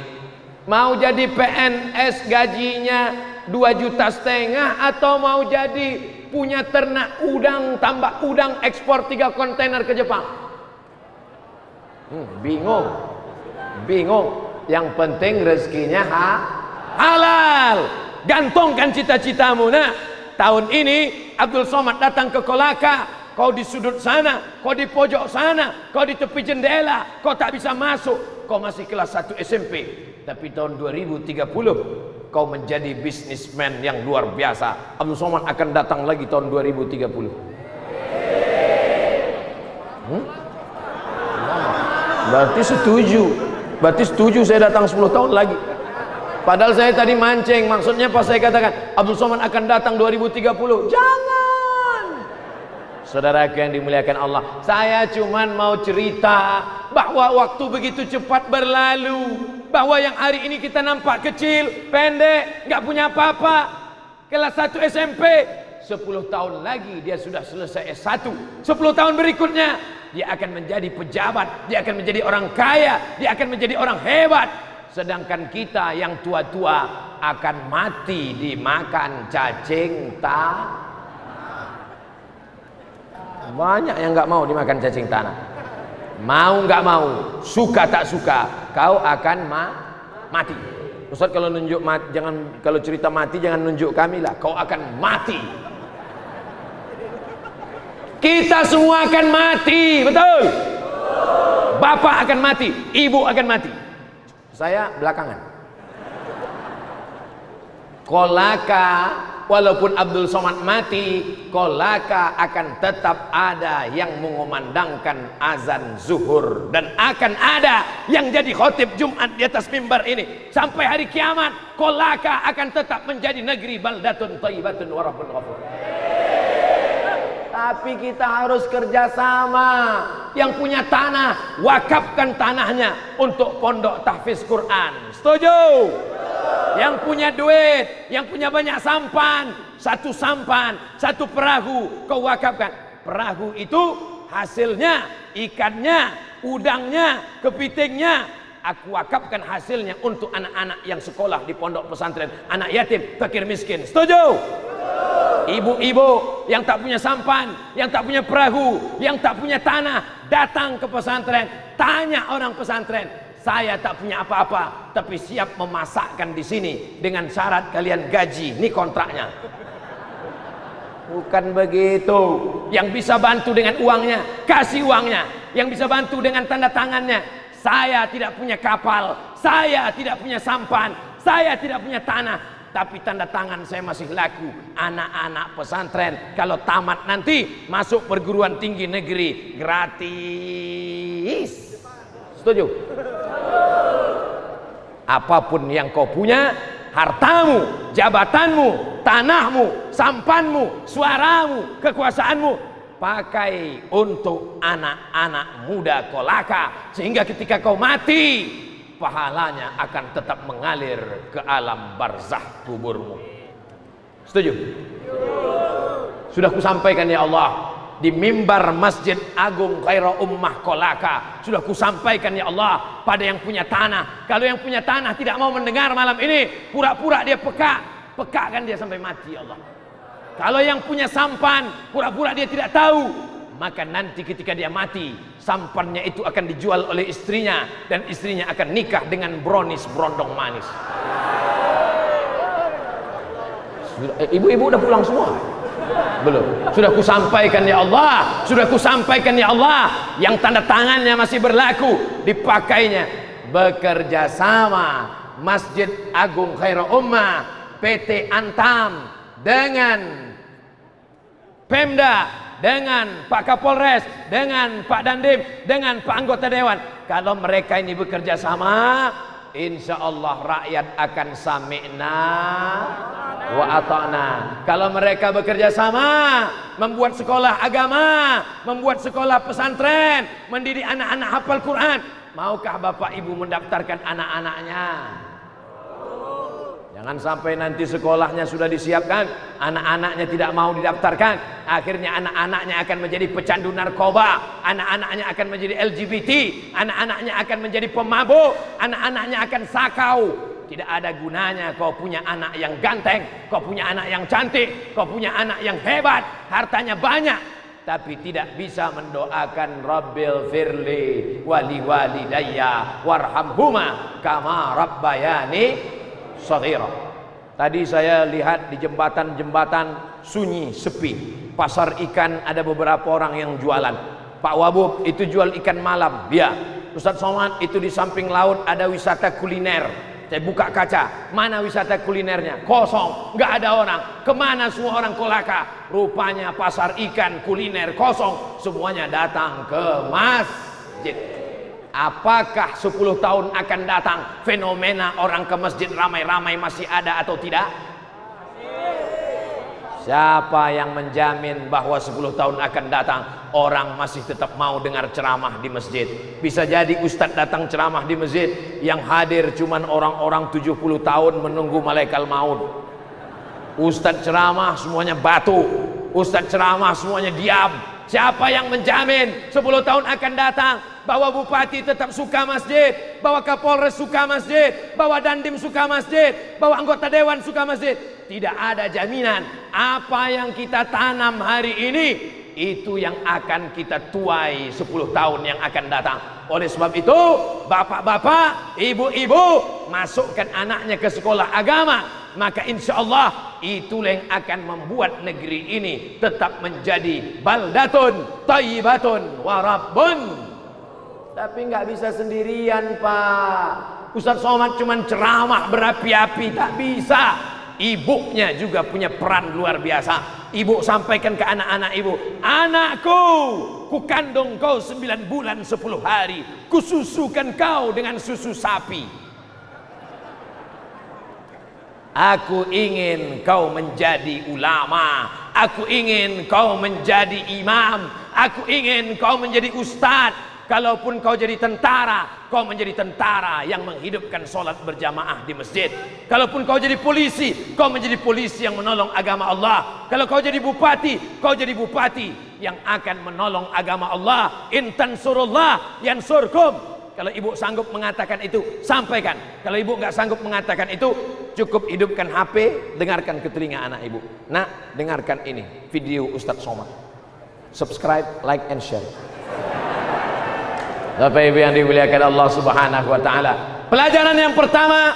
Mau jadi PNS gajinya 2,5 juta atau mau jadi punya ternak udang, tambak udang, ekspor 3 kontainer ke Jepang? Bingung. Yang penting rezekinya halal. Gantungkan cita-citamu. Nah, tahun ini Abdul Somad datang ke Kolaka. Kau di sudut sana, kau di pojok sana, kau di tepi jendela, kau tak bisa masuk. Kau masih kelas 1 SMP. Tapi tahun 2030 kau menjadi bisnismen yang luar biasa. Abdul Somad akan datang lagi tahun 2030. Berarti setuju saya datang 10 tahun lagi. Padahal saya tadi mancing, maksudnya pas saya katakan Abdul Somad akan datang 2030. Jangan. Saudaraku yang dimuliakan Allah, saya cuman mau cerita bahwa waktu begitu cepat berlalu, bahwa yang hari ini kita nampak kecil, pendek, nggak punya apa-apa, kelas 1 SMP, 10 tahun lagi dia sudah selesai S1. 10 tahun berikutnya dia akan menjadi pejabat, dia akan menjadi orang kaya, dia akan menjadi orang hebat. Sedangkan kita yang tua-tua akan mati dimakan cacing tanah. Banyak yang nggak mau dimakan cacing tanah. Mau nggak mau, suka tak suka, kau akan mati. Ustaz kalau nunjuk mati, jangan, kalau cerita mati jangan nunjuk kami lah. Kau akan mati. Kita semua akan mati, betul? Bapak akan mati, ibu akan mati. Saya belakangan. Kolaka, walaupun Abdul Somad mati, Kolaka akan tetap ada yang mengumandangkan azan zuhur, dan akan ada yang jadi khotib Jumat di atas mimbar ini sampai hari kiamat. Kolaka akan tetap menjadi negeri baldatun thayyibatun wa rabbun ghafur. Tapi kita harus kerjasama. Yang punya tanah, wakafkan tanahnya untuk pondok tahfiz Quran. Setuju? Yang punya duit, yang punya banyak sampan, satu perahu kau wakafkan. Perahu itu hasilnya, ikannya, udangnya, kepitingnya, aku wakafkan hasilnya untuk anak-anak yang sekolah di pondok pesantren, anak yatim, fakir miskin. Setuju? Ibu-ibu yang tak punya sampan, yang tak punya perahu, yang tak punya tanah, datang ke pesantren, tanya orang pesantren, saya tak punya apa-apa, tapi siap memasakkan di sini dengan syarat kalian gaji, ini kontraknya. Bukan begitu. Yang bisa bantu dengan uangnya, kasih uangnya. Yang bisa bantu dengan tanda tangannya. Saya tidak punya kapal, saya tidak punya sampan, saya tidak punya tanah, tapi tanda tangan saya masih laku. Anak-anak pesantren kalau tamat nanti masuk perguruan tinggi negeri gratis. Setuju? Apapun yang kau punya, hartamu, jabatanmu, tanahmu, sampanmu, suaramu, kekuasaanmu, pakai untuk anak-anak muda Kolaka, sehingga ketika kau mati, pahalanya akan tetap mengalir ke alam barzakh kuburmu. Setuju? Sudah kusampaikan ya Allah di mimbar Masjid Agung Khairul Ummah Kolaka. Sudah kusampaikan ya Allah pada yang punya tanah. Kalau yang punya tanah tidak mau mendengar malam ini, pura-pura dia pekakan dia sampai mati ya Allah. Kalau yang punya sampan, pura-pura dia tidak tahu, maka nanti ketika dia mati, sampannya itu akan dijual oleh istrinya, dan istrinya akan nikah dengan brownies berondong manis. Ibu-ibu udah pulang semua? Belum. Sudah kusampaikan ya Allah, sudah kusampaikan ya Allah, yang tanda tangannya masih berlaku, dipakainya. Bekerja sama Masjid Agung Khairul Ummah, PT Antam, dengan Pemda, dengan Pak Kapolres, dengan Pak Dandim, dengan Pak anggota Dewan. Kalau mereka ini bekerja sama, insya Allah rakyat akan sami'na wa ata'na. Kalau mereka bekerja sama, membuat sekolah agama, membuat sekolah pesantren, mendidik anak-anak hafal Quran, maukah Bapak Ibu mendaftarkan anak-anaknya? Jangan sampai nanti sekolahnya sudah disiapkan, anak-anaknya tidak mau didaftarkan, akhirnya anak-anaknya akan menjadi pecandu narkoba, anak-anaknya akan menjadi LGBT, anak-anaknya akan menjadi pemabuk, anak-anaknya akan sakau. Tidak ada gunanya kau punya anak yang ganteng, kau punya anak yang cantik, kau punya anak yang hebat, hartanya banyak, tapi tidak bisa mendoakan Rabbil firli wali walidayya warhamhuma kama rabbayani shaghira. Tadi saya lihat di jembatan-jembatan sunyi, sepi. Pasar ikan ada beberapa orang yang jualan. Pak Wabub itu jual ikan malam, ya. Ustadz Somad itu di samping laut ada wisata kuliner. Saya buka kaca, mana wisata kulinernya? Kosong, nggak ada orang. Kemana semua orang kolaka? Rupanya pasar ikan kuliner kosong. Semuanya datang ke masjid. Apakah 10 tahun akan datang fenomena orang ke masjid ramai-ramai masih ada atau tidak? Siapa yang menjamin bahwa 10 tahun akan datang orang masih tetap mau dengar ceramah di masjid? Bisa jadi ustadz datang ceramah di masjid, yang hadir cuman orang-orang 70 tahun menunggu malaikat maut. Ustadz ceramah semuanya batu, ustadz ceramah semuanya diam. Siapa yang menjamin 10 tahun akan datang bahwa bupati tetap suka masjid, bahwa kapolres suka masjid, bahwa dandim suka masjid, bahwa anggota dewan suka masjid? Tidak ada jaminan. Apa yang kita tanam hari ini, itu yang akan kita tuai 10 tahun yang akan datang. Oleh sebab itu, bapak-bapak, ibu-ibu, masukkan anaknya ke sekolah agama, maka insya Allah itulah yang akan membuat negeri ini tetap menjadi baldatun thayyibatun warabbun. Tapi nggak bisa sendirian, Pak. Ustadz Somad cuman ceramah berapi-api, tak bisa. Ibunya juga punya peran luar biasa. Ibu sampaikan ke anak-anak ibu, anakku, ku kandung kau 9 bulan 10 hari, ku susukan kau dengan susu sapi. Aku ingin kau menjadi ulama, aku ingin kau menjadi imam, aku ingin kau menjadi ustadz. Kalaupun kau jadi tentara, kau menjadi tentara yang menghidupkan sholat berjamaah di masjid. Kalaupun kau jadi polisi, kau menjadi polisi yang menolong agama Allah. Kalau kau jadi bupati, kau jadi bupati yang akan menolong agama Allah. In tansurullah yansurkum. Kalau ibu sanggup mengatakan itu, sampaikan. Kalau ibu nggak sanggup mengatakan itu, cukup hidupkan HP, dengarkan ke telinga anak ibu. Nah, dengarkan ini video Ustadz Somad. Subscribe, like, and share. Bapak Ibu yang dimuliakan Allah Subhanahu wa taala. Pelajaran yang pertama,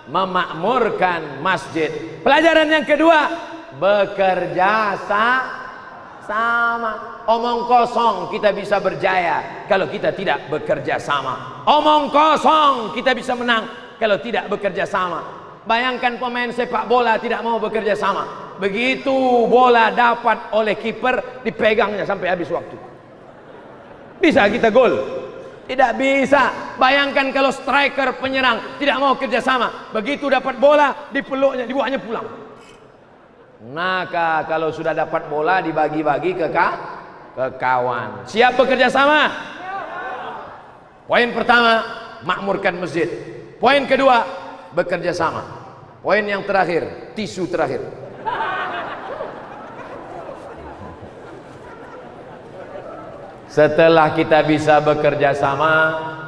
memakmurkan masjid. Pelajaran yang kedua, bekerja sama. Omong kosong kita bisa berjaya kalau kita tidak bekerja sama. Omong kosong kita bisa menang kalau tidak bekerja sama. Bayangkan pemain sepak bola tidak mau bekerja sama. Begitu bola dapat oleh kiper, dipegangnya sampai habis waktu. Bisa kita gol? Tidak bisa. Bayangkan kalau striker penyerang tidak mau kerjasama, begitu dapat bola dipeluknya, dibawanya pulang. Maka kalau sudah dapat bola dibagi-bagi ke kawan. Siap bekerja sama? Poin pertama, makmurkan masjid. Poin kedua, bekerja sama. Poin yang terakhir, tisu terakhir. Setelah kita bisa bekerja sama,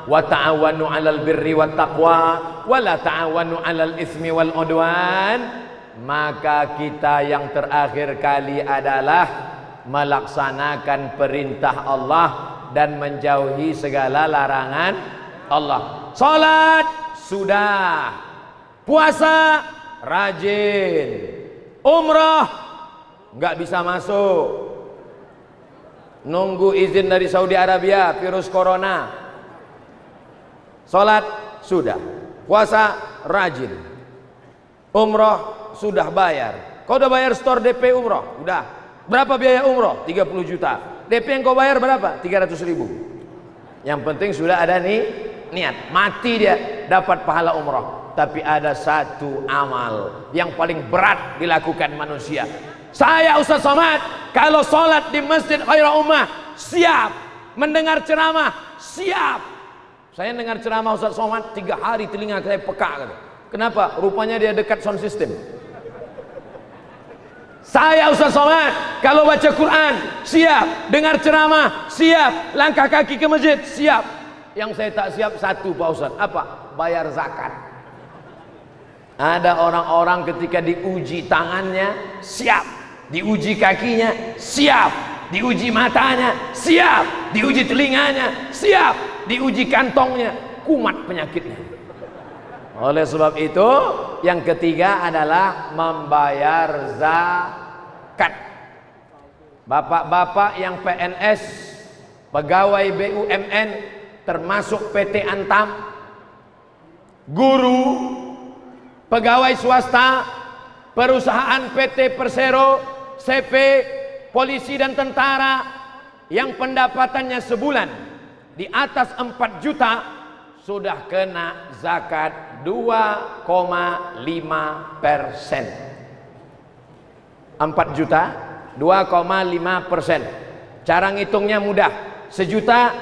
wa ta'awanu 'alal birri wat taqwa wa la ta'awanu 'alal ismi wal udwan, maka kita yang terakhir kali adalah melaksanakan perintah Allah dan menjauhi segala larangan Allah. Salat sudah, puasa rajin, umrah nggak bisa masuk, nunggu izin dari Saudi Arabia, virus corona. Salat sudah, puasa rajin, umroh sudah bayar. Kau udah bayar store DP umroh? Udah. Berapa biaya umroh? 30 juta. DP yang kau bayar berapa? 300 ribu. Yang penting sudah ada nih niat. Mati dia. dapat pahala umrah. Tapi ada satu amal yang paling berat dilakukan manusia. Saya Ustaz Somad, kalau sholat di Masjid Khairul Ummah siap, mendengar ceramah siap. Saya dengar ceramah Ustaz Somad 3 hari telinga saya peka. Kenapa? Rupanya dia dekat sound system. Saya Ustaz Somad, kalau baca Quran siap, dengar ceramah siap, langkah kaki ke masjid siap. Yang saya tak siap satu Pak Ustaz, apa? Bayar zakat. Ada orang-orang ketika diuji tangannya siap, diuji kakinya siap, diuji matanya siap, diuji telinganya siap, diuji kantongnya, kumat penyakitnya. Oleh sebab itu, yang ketiga adalah membayar zakat. Bapak-bapak yang PNS, pegawai BUMN, termasuk PT Antam, guru, pegawai swasta, perusahaan PT Persero, CP, polisi dan tentara yang pendapatannya sebulan di atas 4 juta sudah kena zakat 2,5%. 4 juta 2,5%. Cara ngitungnya mudah. 1 juta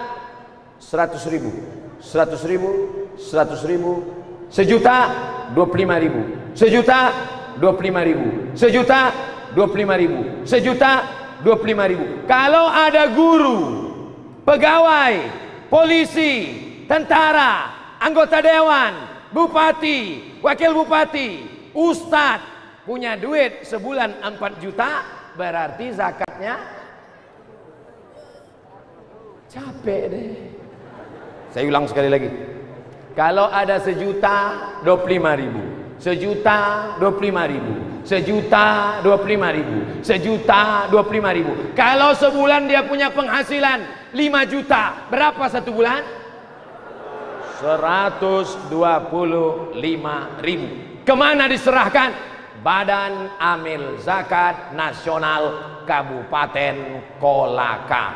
100 ribu, 100 ribu, 100 ribu, 1 juta 25 ribu, 1 juta 25 ribu, 1 juta 25 ribu, 1 juta 25 ribu. Kalau ada guru, pegawai, polisi, tentara, anggota dewan, bupati, wakil bupati, ustadz punya duit sebulan 4 juta, berarti zakatnya capek deh. Saya ulang sekali lagi. Kalau ada 1 juta 25 ribu, 1 juta 25 ribu, 1 juta 25 ribu, 1 juta 25 ribu. Kalau sebulan dia punya penghasilan 5 juta, berapa satu bulan? 125 ribu. Kemana diserahkan? Badan Amil Zakat Nasional Kabupaten Kolaka.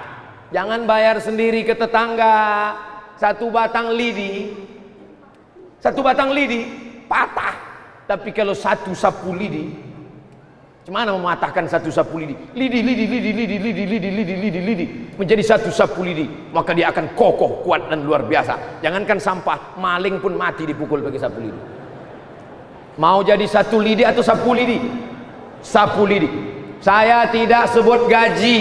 Jangan bayar sendiri ke tetangga. Satu batang lidi patah. Tapi kalau satu sapu lidi, gimana mematahkan satu sapu lidi? Lidi menjadi satu sapu lidi, maka dia akan kokoh, kuat dan luar biasa. Jangankan sampah, maling pun mati dipukul pakai sapu lidi. Mau jadi satu lidi atau sapu lidi? Sapu lidi. Saya tidak sebut gaji,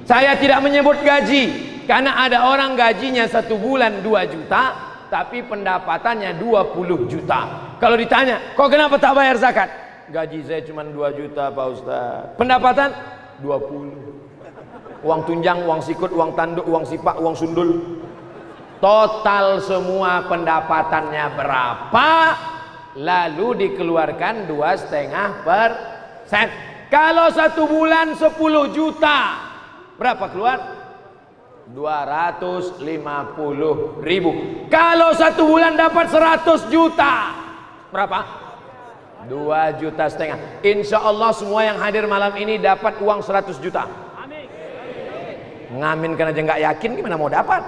saya tidak menyebut gaji, karena ada orang gajinya 1 bulan 2 juta, tapi pendapatannya 20 juta. Kalau ditanya, kok kenapa tak bayar zakat? Gaji saya cuma 2 juta Pak Ustaz. Pendapatan 20. Uang tunjang, uang sikut, uang tanduk, uang sipak, uang sundul. Total semua pendapatannya berapa? Lalu dikeluarkan 2,5%. Kalau 1 bulan 10 juta, berapa keluar? 250 ribu. Kalau 1 bulan dapat 100 juta, berapa? 2,5 juta. Insya Allah semua yang hadir malam ini dapat uang 100 juta. Ngaminkan aja nggak yakin, gimana mau dapat?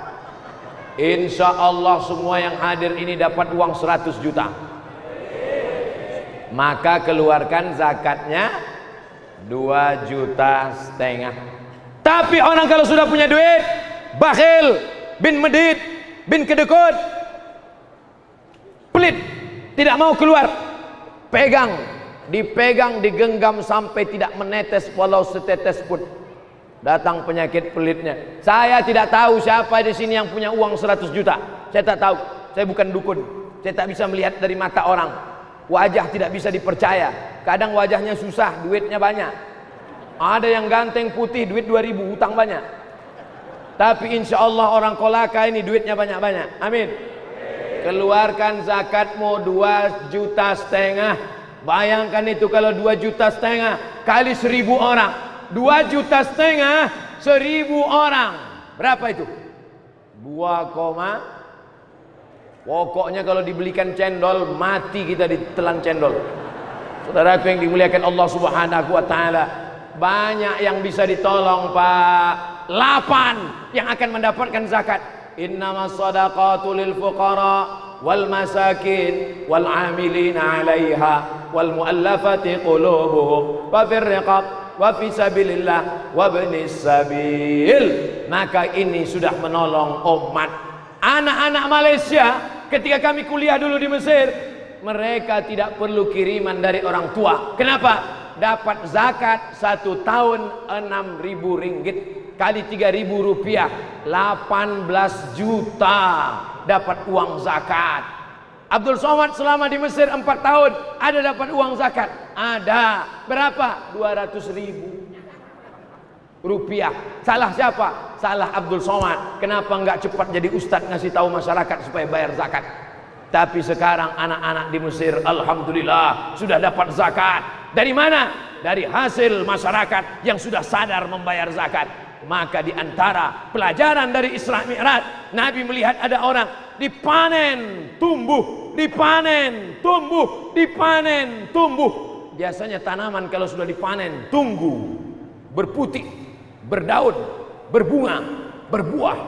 Insya Allah semua yang hadir ini dapat uang 100 juta. Maka keluarkan zakatnya 2,5 juta. Tapi orang kalau sudah punya duit, bakhil, bin medit, bin kedekut, pelit, tidak mau keluar, pegang, dipegang, digenggam sampai tidak menetes walau setetes pun. Datang penyakit pelitnya. Saya tidak tahu siapa di sini yang punya uang 100 juta. Saya tak tahu. Saya bukan dukun. Saya tak bisa melihat dari mata orang. Wajah tidak bisa dipercaya. Kadang wajahnya susah, duitnya banyak. Ada yang ganteng putih, duit 2.000, hutang banyak. Tapi insya Allah orang Kolaka ini duitnya banyak-banyak. Amin. Keluarkan zakatmu 2,5 juta. Bayangkan itu kalau 2,5 juta kali 1.000 orang. 2,5 juta 1.000 orang. Berapa itu? 2, pokoknya kalau dibelikan cendol, mati kita ditelan cendol. Saudaraku yang dimuliakan Allah Subhanahu wa taala, banyak yang bisa ditolong Pak. 8 yang akan mendapatkan zakat. Innamas shadaqatu lil fuqara wal masakin wal 'amilina 'alaiha wal mu'allafati qulubuhum wa fir riqab wa fi sabilillah wa ibnis sabil. Maka ini sudah menolong umat. Anak-anak Malaysia ketika kami kuliah dulu di Mesir, mereka tidak perlu kiriman dari orang tua. Kenapa? Dapat zakat 1 tahun 6.000 ringgit kali 3.000 rupiah, 18 juta dapat uang zakat. Abdul Somad selama di Mesir 4 tahun ada dapat uang zakat? Ada. Berapa? 200.000 rupiah. Salah siapa? Salah Abdul Somad. Kenapa enggak cepat jadi ustadz ngasih tahu masyarakat supaya bayar zakat? Tapi sekarang anak-anak di Mesir alhamdulillah sudah dapat zakat. Dari mana? Dari hasil masyarakat yang sudah sadar membayar zakat. Maka di antara pelajaran dari Isra Mi'raj, Nabi melihat ada orang dipanen tumbuh, dipanen tumbuh, dipanen tumbuh. Biasanya tanaman kalau sudah dipanen tunggu, berputih, berdaun, berbunga, berbuah,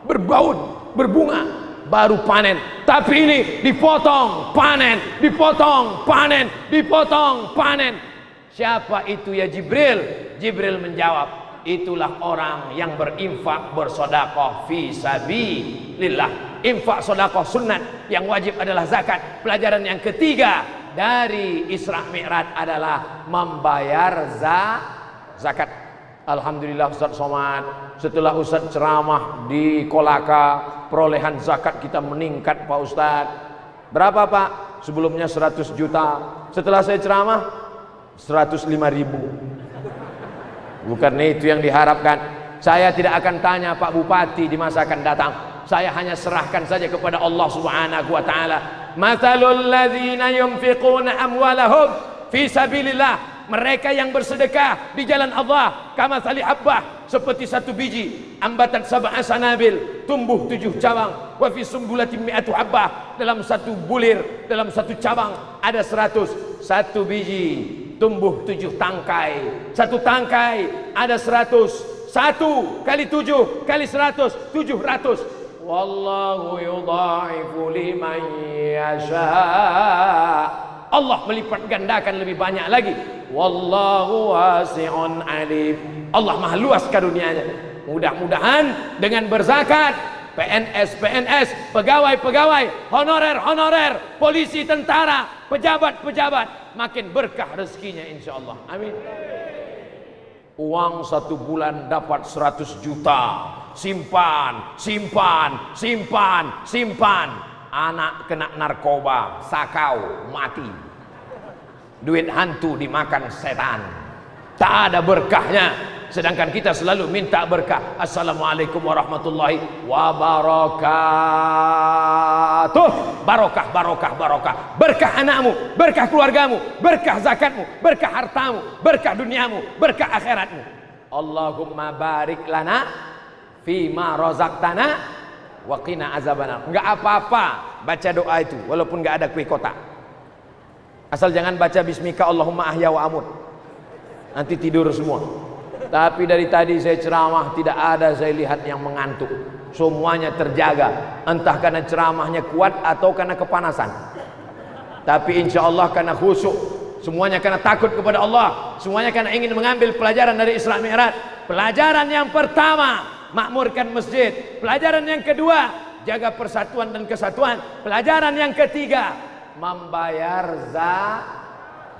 berbaun, berbunga, baru panen. Tapi ini dipotong, panen, dipotong, panen, dipotong, panen. Siapa itu ya Jibril? Jibril menjawab, itulah orang yang berinfak, bersedekah fi sabilillah. Infak sedekah sunat, yang wajib adalah zakat. Pelajaran yang ketiga dari Isra Mi'raj adalah membayar zakat. Alhamdulillah Ustaz Somad, setelah Ustaz ceramah di Kolaka, perolehan zakat kita meningkat Pak Ustaz. Berapa Pak? Sebelumnya 100 juta. Setelah saya ceramah 105.000. Bukan itu yang diharapkan. Saya tidak akan tanya Pak Bupati di masa akan datang. Saya hanya serahkan saja kepada Allah Subhanahu wa taala. Mathalul ladzina yunfiquna amwalahum fi sabilillah. Mereka yang bersedekah di jalan Allah, kamathali habbah, seperti satu biji ambatan sab'a sanabil, tumbuh 7 cabang. Wa fi sumbulatin mi'atu habbah, dalam satu bulir, dalam satu cabang ada 100. Satu biji tumbuh 7 tangkai. Satu tangkai ada 100. 1 kali 7 kali 100, 700. Wallahu yudha'ifu liman yasha. Allah melipat gandakan lebih banyak lagi. Wallahu wasi'un alim. Allah maha luas karunianya. Mudah-mudahan dengan berzakat, PNS, pegawai-pegawai, honorer, polisi, tentara, pejabat-pejabat, makin berkah rezekinya insyaallah. Amin. Uang 1 bulan dapat 100 juta. Simpan. Anak kena narkoba, sakau, mati. Duit hantu dimakan setan. Tak ada berkahnya. Sedangkan kita selalu minta berkah. Assalamualaikum warahmatullahi wabarakatuh. Barokah. Berkah anakmu, berkah keluargamu, berkah zakatmu, berkah hartamu, berkah duniamu, berkah akhiratmu. Allahumma barik lana fima razaqtana wa qina azabannar. Enggak apa-apa baca doa itu walaupun enggak ada kue kotak. Asal jangan baca bismika Allahumma ahya wa amut. Nanti tidur semua. Tapi dari tadi saya ceramah tidak ada saya lihat yang mengantuk. Semuanya terjaga. Entah karena ceramahnya kuat atau karena kepanasan. Tapi insya Allah karena khusyuk. Semuanya karena takut kepada Allah. Semuanya karena ingin mengambil pelajaran dari Isra Mi'raj. Pelajaran yang pertama, makmurkan masjid. Pelajaran yang kedua, jaga persatuan dan kesatuan. Pelajaran yang ketiga, membayar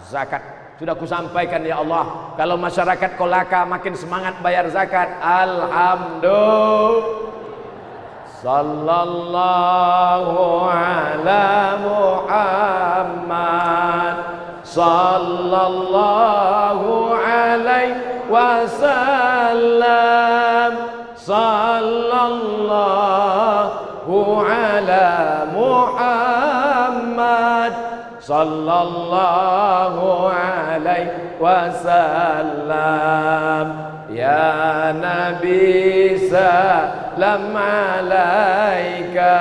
zakat. Sudah kusampaikan ya Allah, kalau masyarakat Kolaka makin semangat bayar zakat, alhamdulillah. Sallallahu ala Muhammad, sallallahu alaihi wasallam, sallallahu ala Muhammad, sallallahu alaihi wasallam. Ya Nabi salam alaika,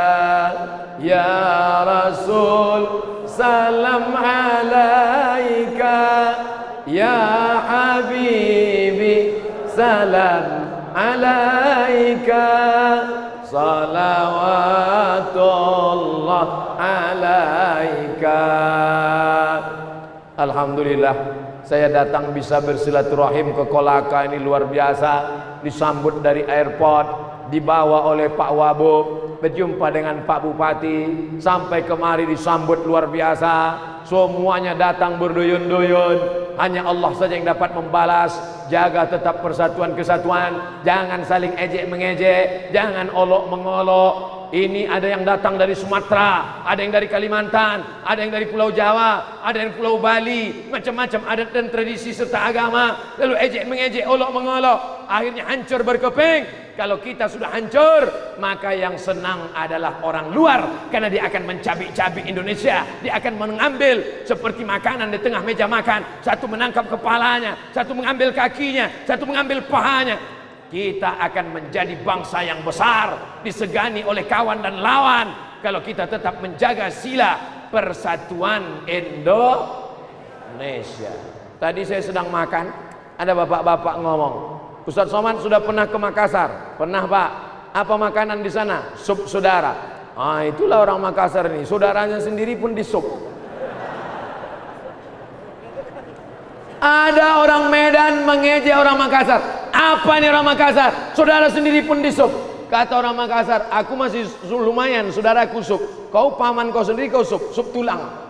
ya Rasul salam alaika, ya Habibi salam alaika, salawatullah alaika. Alhamdulillah, saya datang bisa bersilaturahim ke Kolaka ini luar biasa. Disambut dari airport, dibawa oleh Pak Wabub, berjumpa dengan Pak Bupati, sampai kemari disambut luar biasa. Semuanya datang berduyun-duyun. Hanya Allah saja yang dapat membalas. Jaga tetap persatuan kesatuan, jangan saling ejek mengejek, jangan olok mengolok. Ini ada yang datang dari Sumatera, ada yang dari Kalimantan, ada yang dari Pulau Jawa, ada yang Pulau Bali, macam-macam adat dan tradisi serta agama. Lalu ejek mengejek, olok mengolok, akhirnya hancur berkeping. Kalau kita sudah hancur, maka yang senang adalah orang luar, karena dia akan mencabik-cabik Indonesia. Dia akan mengambil seperti makanan di tengah meja makan. Satu menangkap kepalanya, satu mengambil kakinya, satu mengambil pahanya. Kita akan menjadi bangsa yang besar, disegani oleh kawan dan lawan, kalau kita tetap menjaga sila persatuan Indonesia. Tadi saya sedang makan, ada bapak-bapak ngomong, Ustaz Somad sudah pernah ke Makassar? Pernah Pak. Apa makanan di sana? Sup saudara. Ah, itulah orang Makassar ini, saudaranya sendiri pun di sup. Ada orang Medan mengejek orang Makassar. Apa ini orang Makassar? Saudara sendiri pun di sup. Kata orang Makassar, aku masih lumayan, saudaraku sup. Kau paman kau sendiri kau sup tulang.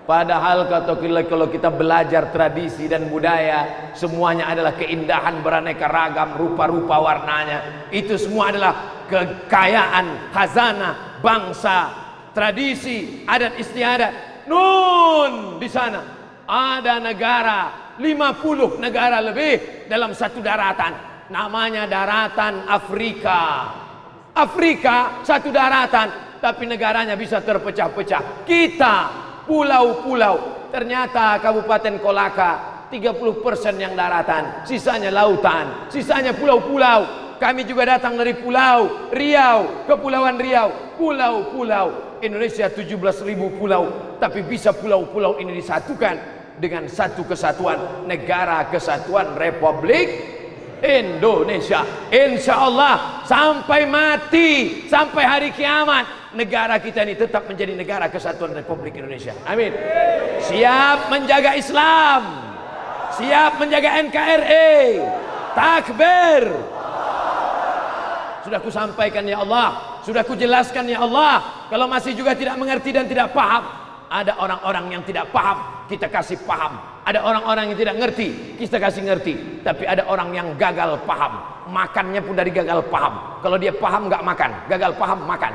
Padahal kalau kita belajar tradisi dan budaya, semuanya adalah keindahan beraneka ragam, rupa-rupa warnanya. Itu semua adalah kekayaan khazanah bangsa, tradisi, adat istiadat. Nun di sana ada negara, 50 negara lebih dalam satu daratan. Namanya daratan Afrika. Afrika satu daratan, tapi negaranya bisa terpecah-pecah. Kita pulau-pulau. Ternyata Kabupaten Kolaka 30% yang daratan, sisanya lautan, sisanya pulau-pulau. Kami juga datang dari Pulau Riau, Kepulauan Riau, pulau-pulau. Indonesia 17.000 pulau, tapi bisa pulau-pulau ini disatukan dengan satu kesatuan, Negara Kesatuan Republik Indonesia. Insya Allah sampai mati, sampai hari kiamat, negara kita ini tetap menjadi Negara Kesatuan Republik Indonesia. Amin. Siap menjaga Islam, siap menjaga NKRI. Takbir. Sudah ku sampaikan ya Allah, sudah ku jelaskan ya Allah. Kalau masih juga tidak mengerti dan tidak paham, ada orang-orang yang tidak paham, kita kasih paham. Ada orang-orang yang tidak ngerti, kita kasih ngerti. Tapi ada orang yang gagal paham, makannya pun dari gagal paham. Kalau dia paham nggak makan, gagal paham makan.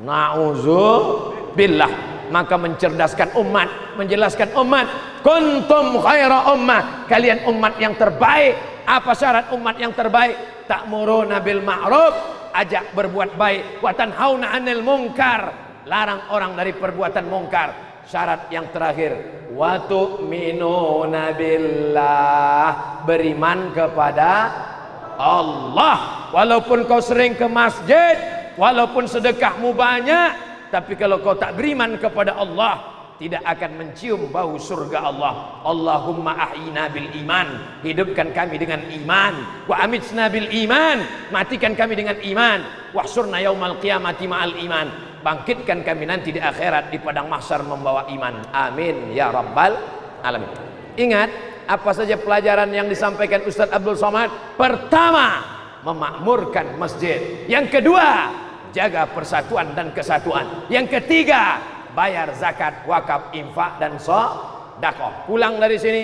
Na'udzubillah. Maka mencerdaskan umat, menjelaskan umat, kuntum khaira ummah, kalian umat yang terbaik. Apa syarat umat yang terbaik? Ta'muruna bil ma'ruf, ajak berbuat baik, wa tanhauna 'anil munkar, larang orang dari perbuatan mungkar. Syarat yang terakhir, wa tu'minuna billah, beriman kepada Allah. Walaupun kau sering ke masjid, walaupun sedekahmu banyak, tapi kalau kau tak beriman kepada Allah, tidak akan mencium bau surga Allah. Allahumma ahyina bil iman, hidupkan kami dengan iman. Wa amitsna bil iman, matikan kami dengan iman. Wahsyurna yaumal qiyamati ma'al iman, bangkitkan kami nanti di akhirat di padang mahsyar membawa iman. Amin ya rabbal alamin. Ingat apa saja pelajaran yang disampaikan Ustaz Abdul Somad? Pertama, memakmurkan masjid. Yang kedua, jaga persatuan dan kesatuan. Yang ketiga, bayar zakat, wakaf, infak dan sedekah. Pulang dari sini,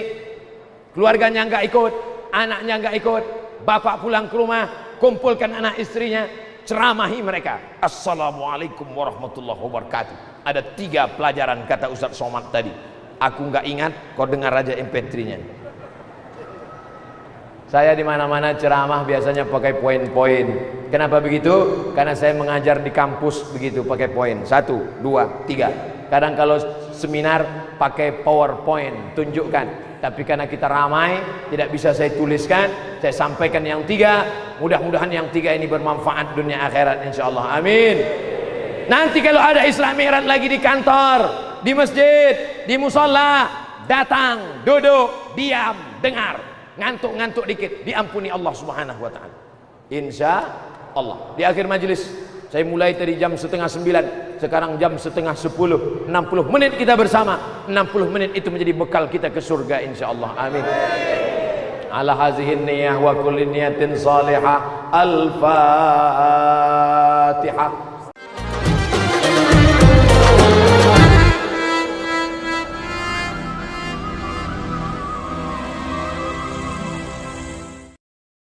keluarganya nggak ikut, anaknya nggak ikut, bapak pulang ke rumah, kumpulkan anak istrinya, ceramahi mereka. Assalamualaikum warahmatullahi wabarakatuh. Ada 3 pelajaran kata Ustaz Somad tadi. Aku nggak ingat, kau dengar aja MP3-nya. Saya di mana-mana ceramah biasanya pakai poin-poin. Kenapa begitu? Karena saya mengajar di kampus begitu, pakai poin. 1, 2, 3. Kadang kalau seminar pakai PowerPoint, tunjukkan. Tapi karena kita ramai, tidak bisa saya tuliskan, saya sampaikan yang 3. Mudah-mudahan yang 3 ini bermanfaat dunia akhirat insyaallah. Amin. Nanti kalau ada Isra Mi'raj lagi di kantor, di masjid, di musola, datang, duduk, diam, dengar. Ngantuk-ngantuk dikit, diampuni Allah Subhanahu wa ta'ala. Insya Allah. Di akhir majelis, saya mulai dari jam 8:30. Sekarang jam setengah 10, 60 menit kita bersama. 60 menit itu menjadi bekal kita ke surga insyaallah. Amin. Ala hazihin niyah wa kulli niyatin salihah. Al-Fatihah.